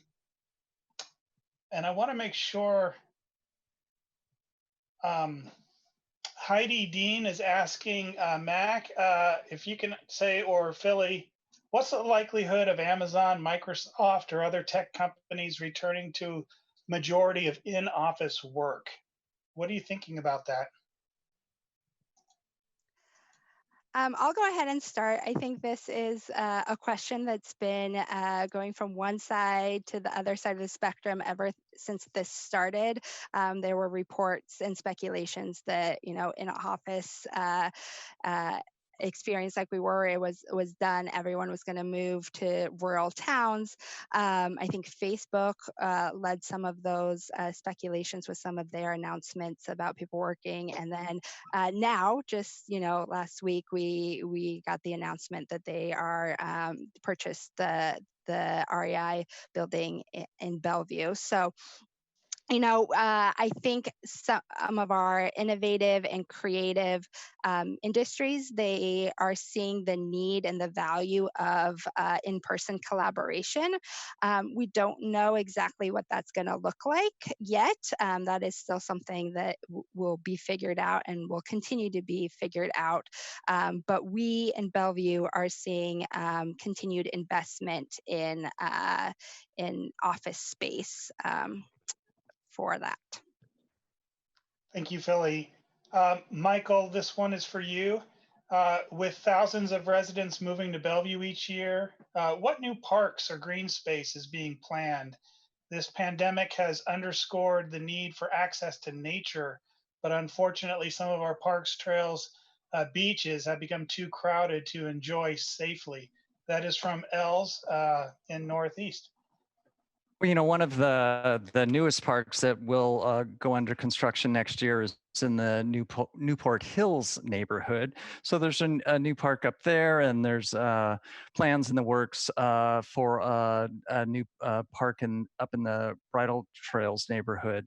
Speaker 3: I want to make sure Heidi Dean is asking Mac, if you can say, or Philly, what's the likelihood of Amazon, Microsoft, or other tech companies returning to majority of in-office work? What are you thinking about that?
Speaker 6: I'll go ahead and start. I think this is a question that's been going from one side to the other side of the spectrum ever since this started. There were reports and speculations that, in an office experience like we were, it was done, everyone was going to move to rural towns. I think Facebook led some of those speculations with some of their announcements about people working, and then now, just last week, we got the announcement that they are purchased the REI building in Bellevue. So I think some of our innovative and creative industries, they are seeing the need and the value of in-person collaboration. We don't know exactly what that's going to look like yet. That is still something that will be figured out and will continue to be figured out. But we in Bellevue are seeing continued investment in office space. For that.
Speaker 3: Thank you, Philly. Michael, this one is for you. With thousands of residents moving to Bellevue each year, what new parks or green space is being planned? This pandemic has underscored the need for access to nature, but unfortunately, some of our parks, trails, beaches have become too crowded to enjoy safely. That is from Els in Northeast.
Speaker 4: Well, one of the newest parks that will go under construction next year is in the Newport Hills neighborhood. So there's a new park up there, and there's plans in the works for a new park up in the Bridle Trails neighborhood.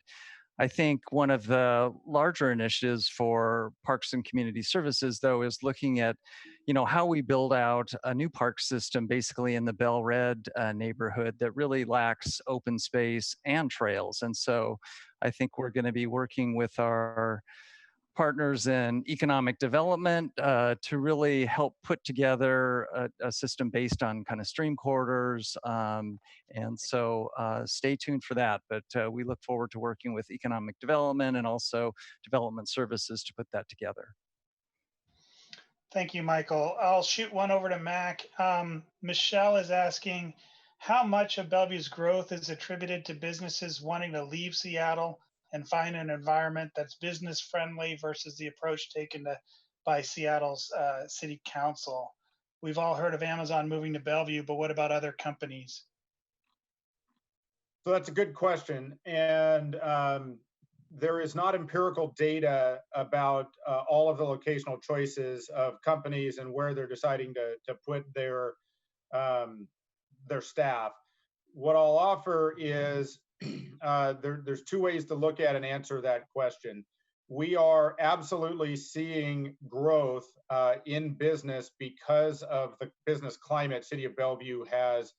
Speaker 4: I think one of the larger initiatives for Parks and Community Services, though, is looking at, how we build out a new park system, basically in the Bell Red neighborhood that really lacks open space and trails. And so, I think we're going to be working with our partners in economic development to really help put together a system based on kind of stream corridors. And so stay tuned for that. But we look forward to working with economic development and also development services to put that together.
Speaker 3: Thank you, Michael. I'll shoot one over to Mac. Michelle is asking, how much of Bellevue's growth is attributed to businesses wanting to leave Seattle and find an environment that's business friendly versus the approach taken by Seattle's city council? We've all heard of Amazon moving to Bellevue, but what about other companies?
Speaker 7: So that's a good question. And there is not empirical data about all of the locational choices of companies and where they're deciding to put their staff. What I'll offer is there's two ways to look at and answer that question. We are absolutely seeing growth in business because of the business climate City of Bellevue has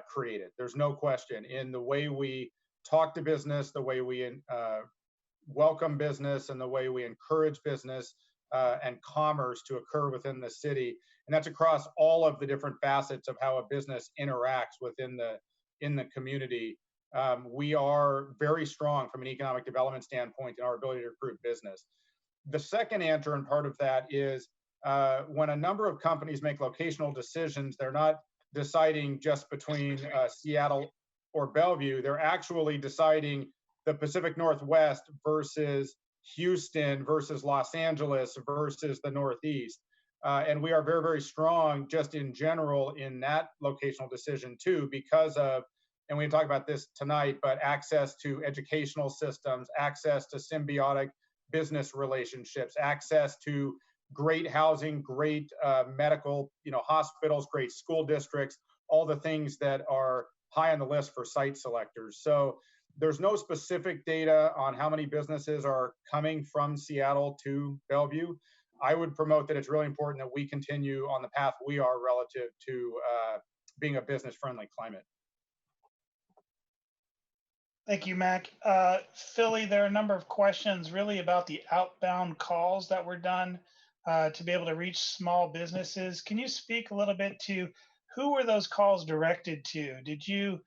Speaker 7: created. There's no question in the way we talk to business, the way we welcome business, and the way we encourage business and commerce to occur within the city. And that's across all of the different facets of how a business interacts within the community. We are very strong from an economic development standpoint in our ability to recruit business. The second answer and part of that is when a number of companies make locational decisions, they're not deciding just between Seattle or Bellevue. They're actually deciding the Pacific Northwest versus Houston versus Los Angeles versus the Northeast. And we are very, very strong just in general in that locational decision too, because of, and we can talk about this tonight, but access to educational systems, access to symbiotic business relationships, access to great housing, great medical, hospitals, great school districts, all the things that are high on the list for site selectors. So there's no specific data on how many businesses are coming from Seattle to Bellevue. I would promote that it's really important that we continue on the path we are relative to being a business-friendly climate.
Speaker 3: Thank you, Mac. Philly, there are a number of questions really about the outbound calls that were done to be able to reach small businesses. Can you speak a little bit to who were those calls directed to? Did you,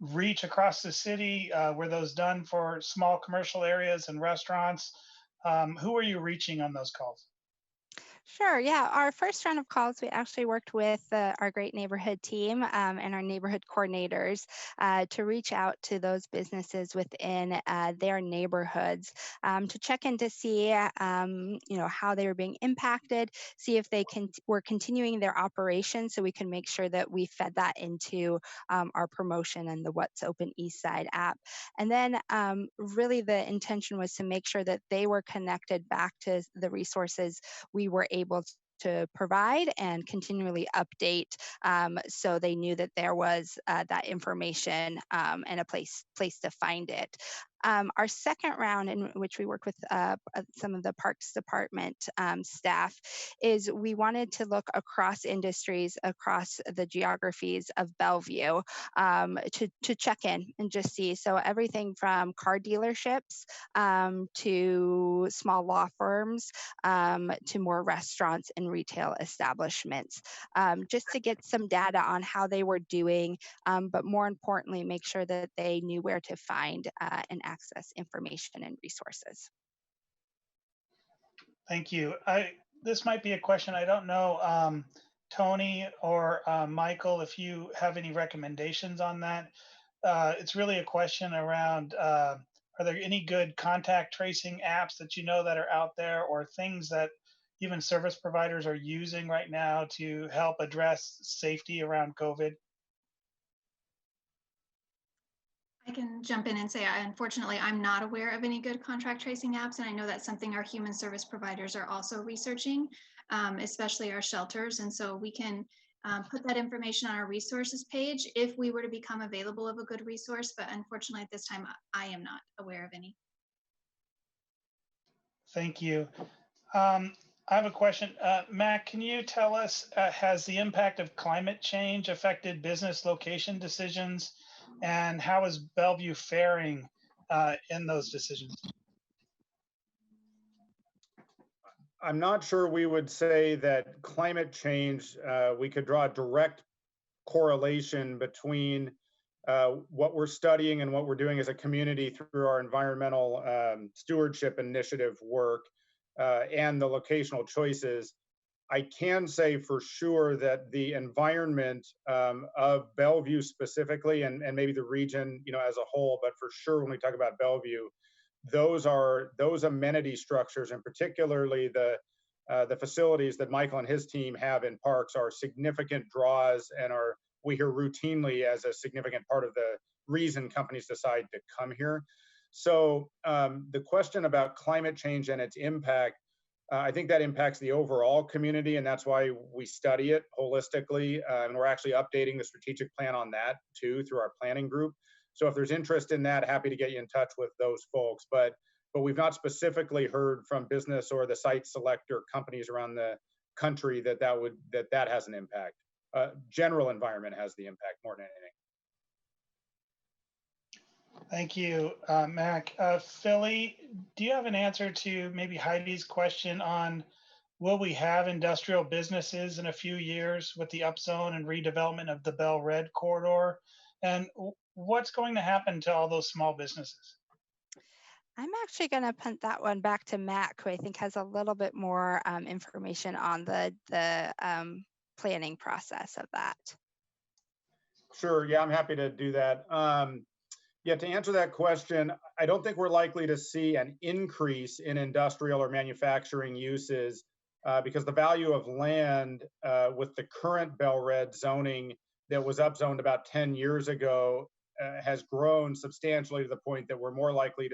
Speaker 3: reach across the city? Were those done for small commercial areas and restaurants? Who were you reaching on those calls?
Speaker 6: Sure. Yeah. Our first round of calls, we actually worked with our great neighborhood team and our neighborhood coordinators to reach out to those businesses within their neighborhoods to check in to see, how they were being impacted, see if they were continuing their operations, so we can make sure that we fed that into our promotion and the What's Open East Side app. And then really the intention was to make sure that they were connected back to the resources we were able to provide and continually update, so they knew that there was that information and a place to find it. Our second round, in which we work with some of the Parks Department staff, is we wanted to look across industries, across the geographies of Bellevue, to check in and just see. So everything from car dealerships to small law firms to more restaurants and retail establishments, just to get some data on how they were doing, but more importantly, make sure that they knew where to find and access information and resources.
Speaker 3: Thank you. This might be a question, I don't know, Tony or Michael, if you have any recommendations on that. It's really a question around, are there any good contact tracing apps that you know that are out there, or things that even service providers are using right now to help address safety around COVID?
Speaker 5: I can jump in and say, unfortunately, I'm not aware of any good contract tracing apps, and I know that's something our human service providers are also researching, especially our shelters. And so we can put that information on our resources page if we were to become available of a good resource, but unfortunately at this time, I am not aware of any.
Speaker 3: Thank you. I have a question. Matt, can you tell us, has the impact of climate change affected business location decisions? And how is Bellevue faring in those decisions?
Speaker 7: I'm not sure we would say that climate change, we could draw a direct correlation between what we're studying and what we're doing as a community through our environmental stewardship initiative work and the locational choices. I can say for sure that the environment of Bellevue specifically, and maybe the region, as a whole, but for sure when we talk about Bellevue, those amenity structures, and particularly the facilities that Michael and his team have in parks, are significant draws and we hear routinely as a significant part of the reason companies decide to come here. So the question about climate change and its impact, I think that impacts the overall community, and that's why we study it holistically. And we're actually updating the strategic plan on that too through our planning group. So if there's interest in that, happy to get you in touch with those folks. But we've not specifically heard from business or the site selector companies around the country that has an impact. General environment has the impact more than anything.
Speaker 3: Thank you, Mac. Philly, do you have an answer to maybe Heidi's question on, will we have industrial businesses in a few years with the upzone and redevelopment of the Bell Red corridor? And what's going to happen to all those small businesses?
Speaker 6: I'm actually going to punt that one back to Matt, who I think has a little bit more information on the planning process of that.
Speaker 7: Sure, yeah, I'm happy to do that. Yeah, to answer that question, I don't think we're likely to see an increase in industrial or manufacturing uses because the value of land with the current Bell Red zoning that was upzoned about 10 years ago has grown substantially to the point that we're more likely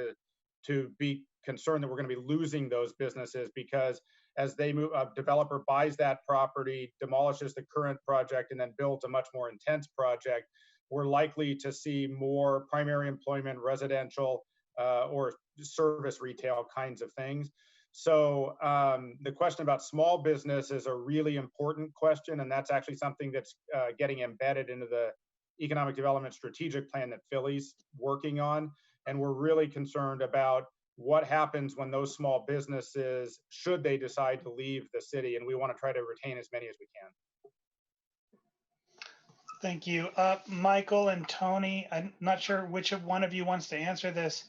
Speaker 7: to be concerned that we're going to be losing those businesses, because as they move, a developer buys that property, demolishes the current project, and then builds a much more intense project, we're likely to see more primary employment, residential, or service retail kinds of things. So the question about small business is a really important question, and that's actually something that's getting embedded into the economic development strategic plan that Philly's working on. And we're really concerned about what happens when those small businesses, should they decide to leave the city, and we want to try to retain as many as we can.
Speaker 3: Thank you. Michael and Tony, I'm not sure which one of you wants to answer this,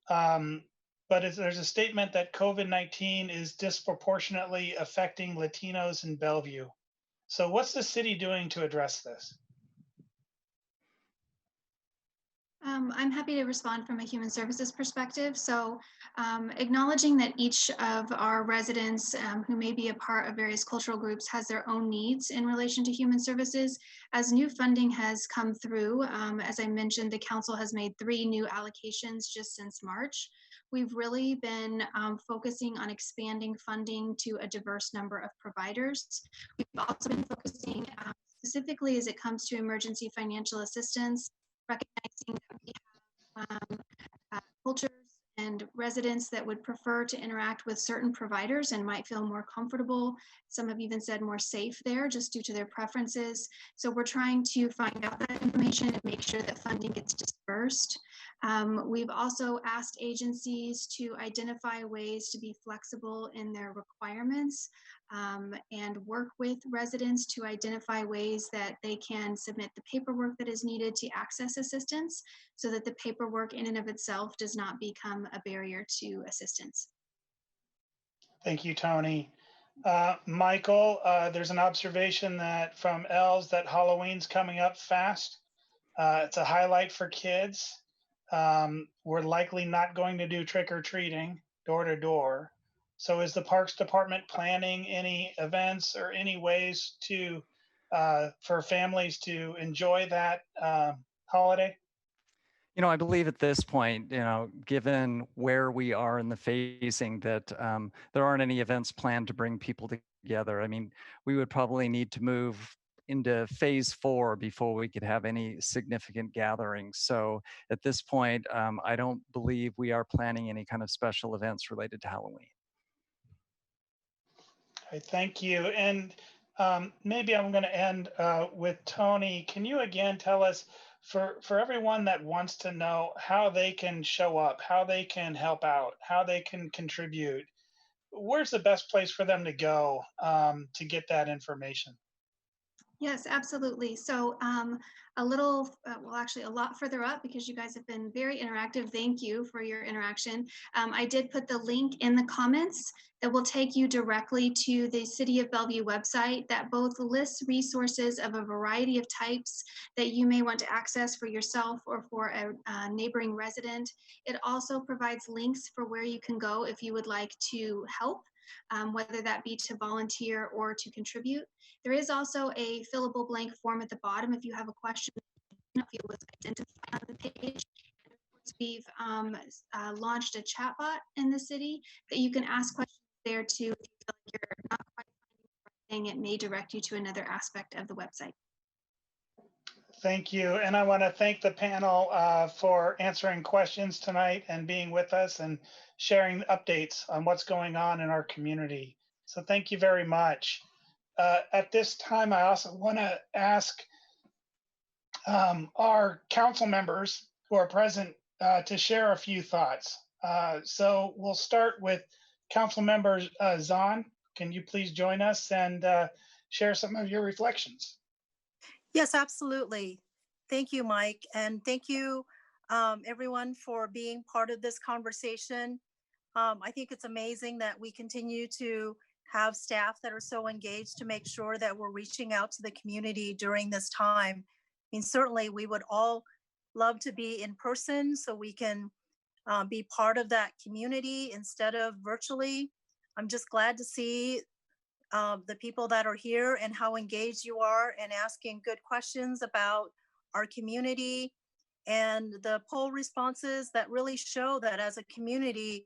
Speaker 3: but there's a statement that COVID-19 is disproportionately affecting Latinos in Bellevue. So what's the city doing to address this?
Speaker 5: I'm happy to respond from a human services perspective. So acknowledging that each of our residents who may be a part of various cultural groups has their own needs in relation to human services. As new funding has come through, as I mentioned, the council has made 3 new allocations just since March. We've really been focusing on expanding funding to a diverse number of providers. We've also been focusing specifically as it comes to emergency financial assistance, recognizing that we have cultures and residents that would prefer to interact with certain providers and might feel more comfortable. Some have even said more safe there just due to their preferences. So we're trying to find out that information and make sure that funding gets dispersed. We've also asked agencies to identify ways to be flexible in their requirements. and work with residents to identify ways that they can submit the paperwork that is needed to access assistance, so that the paperwork in and of itself does not become a barrier to assistance.
Speaker 3: Thank you, Tony. Michael, there's an observation that from Els that Halloween's coming up fast. It's a highlight for kids. We're likely not going to do trick or treating door to door. So is the Parks Department planning any events or any ways to for families to enjoy that holiday?
Speaker 4: You know, I believe at this point, you know, given where we are in the phasing, that there aren't any events planned to bring people together. I mean, we would probably need to move into phase 4 before we could have any significant gatherings. So at this point, I don't believe we are planning any kind of special events related to Halloween.
Speaker 3: Okay, thank you. And maybe I'm going to end with Tony. Can you again tell us, for everyone that wants to know how they can show up, how they can help out, how they can contribute, where's the best place for them to go to get that information?
Speaker 5: Yes, absolutely. So a little, well, actually a lot further up, because you guys have been very interactive. Thank you for your interaction. I did put the link in the comments that will take you directly to the City of Bellevue website that both lists resources of a variety of types that you may want to access for yourself or for a neighboring resident. It also provides links for where you can go if you would like to help, whether that be to volunteer or to contribute. There is also a fillable blank form at the bottom if you have a question you feel was identified on the page. We've launched a chatbot in the city that you can ask questions there too. If you feel like you're not quite finding anything, it may direct you to another aspect of the website.
Speaker 3: Thank you. And I want to thank the panel for answering questions tonight and being with us and sharing updates on what's going on in our community. So thank you very much. At this time, I also want to ask our council members who are present to share a few thoughts. So we'll start with Council Member Zahn. Can you please join us and share some of your reflections?
Speaker 8: Yes, absolutely. Thank you, Mike. And thank you, everyone, for being part of this conversation. I think it's amazing that we continue to have staff that are so engaged to make sure that we're reaching out to the community during this time. I mean, certainly we would all love to be in person so we can be part of that community instead of virtually. I'm just glad to see the people that are here and how engaged you are and asking good questions about our community, and the poll responses that really show that as a community,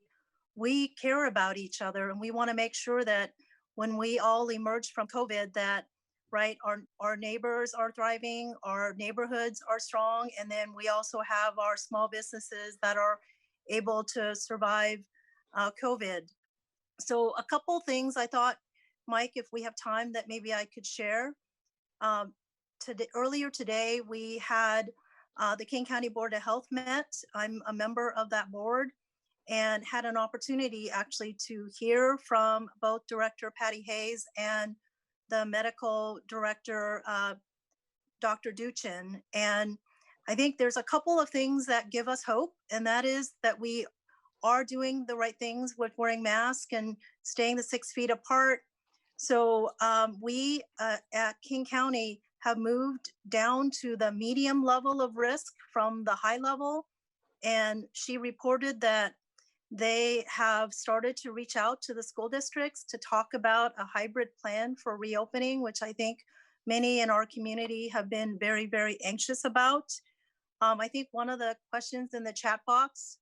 Speaker 8: we care about each other, and we want to make sure that when we all emerge from COVID, that right, our neighbors are thriving, our neighborhoods are strong, and then we also have our small businesses that are able to survive COVID. So a couple things I thought, Mike, if we have time, that maybe I could share. Earlier today, we had the King County Board of Health met. I'm a member of that board and had an opportunity actually to hear from both Director Patty Hayes and the medical director, Dr. Duchin. And I think there's a couple of things that give us hope, and that is that we are doing the right things with wearing masks and staying the 6 feet apart. So we at King County have moved down to the medium level of risk from the high level. And she reported that they have started to reach out to the school districts to talk about a hybrid plan for reopening, which I think many in our community have been very, very anxious about. I think one of the questions in the chat box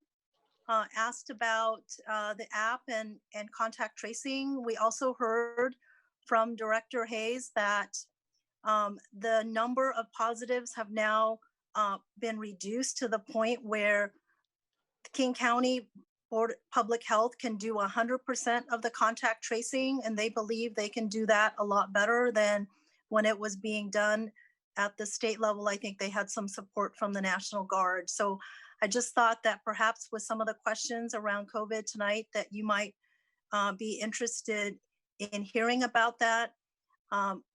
Speaker 8: asked about the app and contact tracing. We also heard from Director Hayes that the number of positives have now been reduced to the point where King County Board Public Health can do 100% of the contact tracing, and they believe they can do that a lot better than when it was being done at the state level. I think they had some support from the National Guard. So I just thought that perhaps with some of the questions around COVID tonight that you might be interested in hearing about that.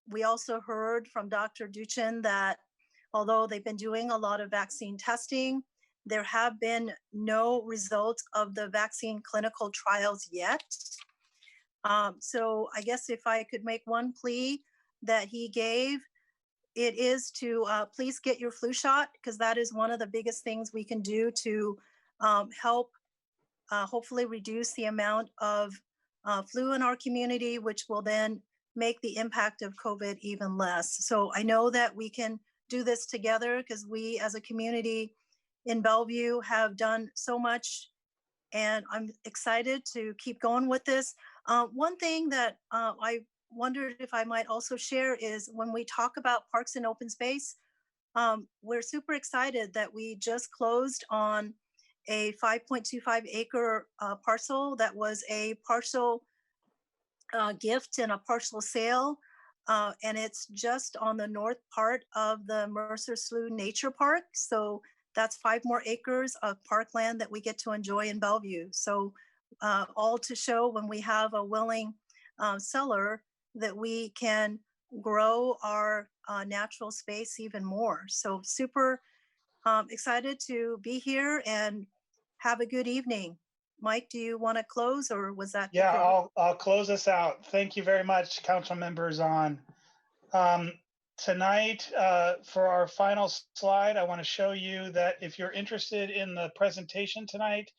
Speaker 8: We also heard from Dr. Duchin that although they've been doing a lot of vaccine testing, there have been no results of the vaccine clinical trials yet. So I guess if I could make one plea that he gave, it is to please get your flu shot, because that is one of the biggest things we can do to help hopefully reduce the amount of flu in our community, which will then make the impact of COVID even less. So I know that we can do this together, because we as a community in Bellevue have done so much, and I'm excited to keep going with this. One thing that I wondered if I might also share is when we talk about parks and open space, we're super excited that we just closed on a 5.25 acre parcel that was a partial gift and a partial sale. And it's just on the north part of the Mercer Slough Nature Park. So that's 5 more acres of parkland that we get to enjoy in Bellevue. So all to show when we have a willing seller that we can grow our natural space even more. So super excited to be here, and have a good evening. Mike, do you want to close, or was that?
Speaker 3: Yeah, I'll close us out. Thank you very much, council members on. Tonight, for our final slide, I want to show you that if you're interested in the presentation tonight,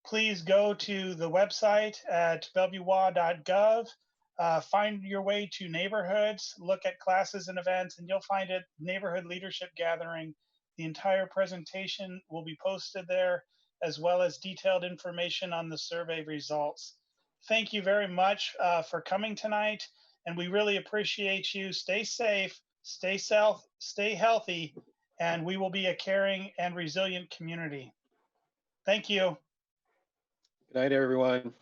Speaker 3: please go to the website at bellevuewa.gov. Find your way to neighborhoods, look at classes and events, and you'll find it, Neighborhood Leadership Gathering. The entire presentation will be posted there, as well as detailed information on the survey results. Thank you very much for coming tonight, and we really appreciate you. Stay safe, stay healthy, and we will be a caring and resilient community. Thank you.
Speaker 1: Good night, everyone.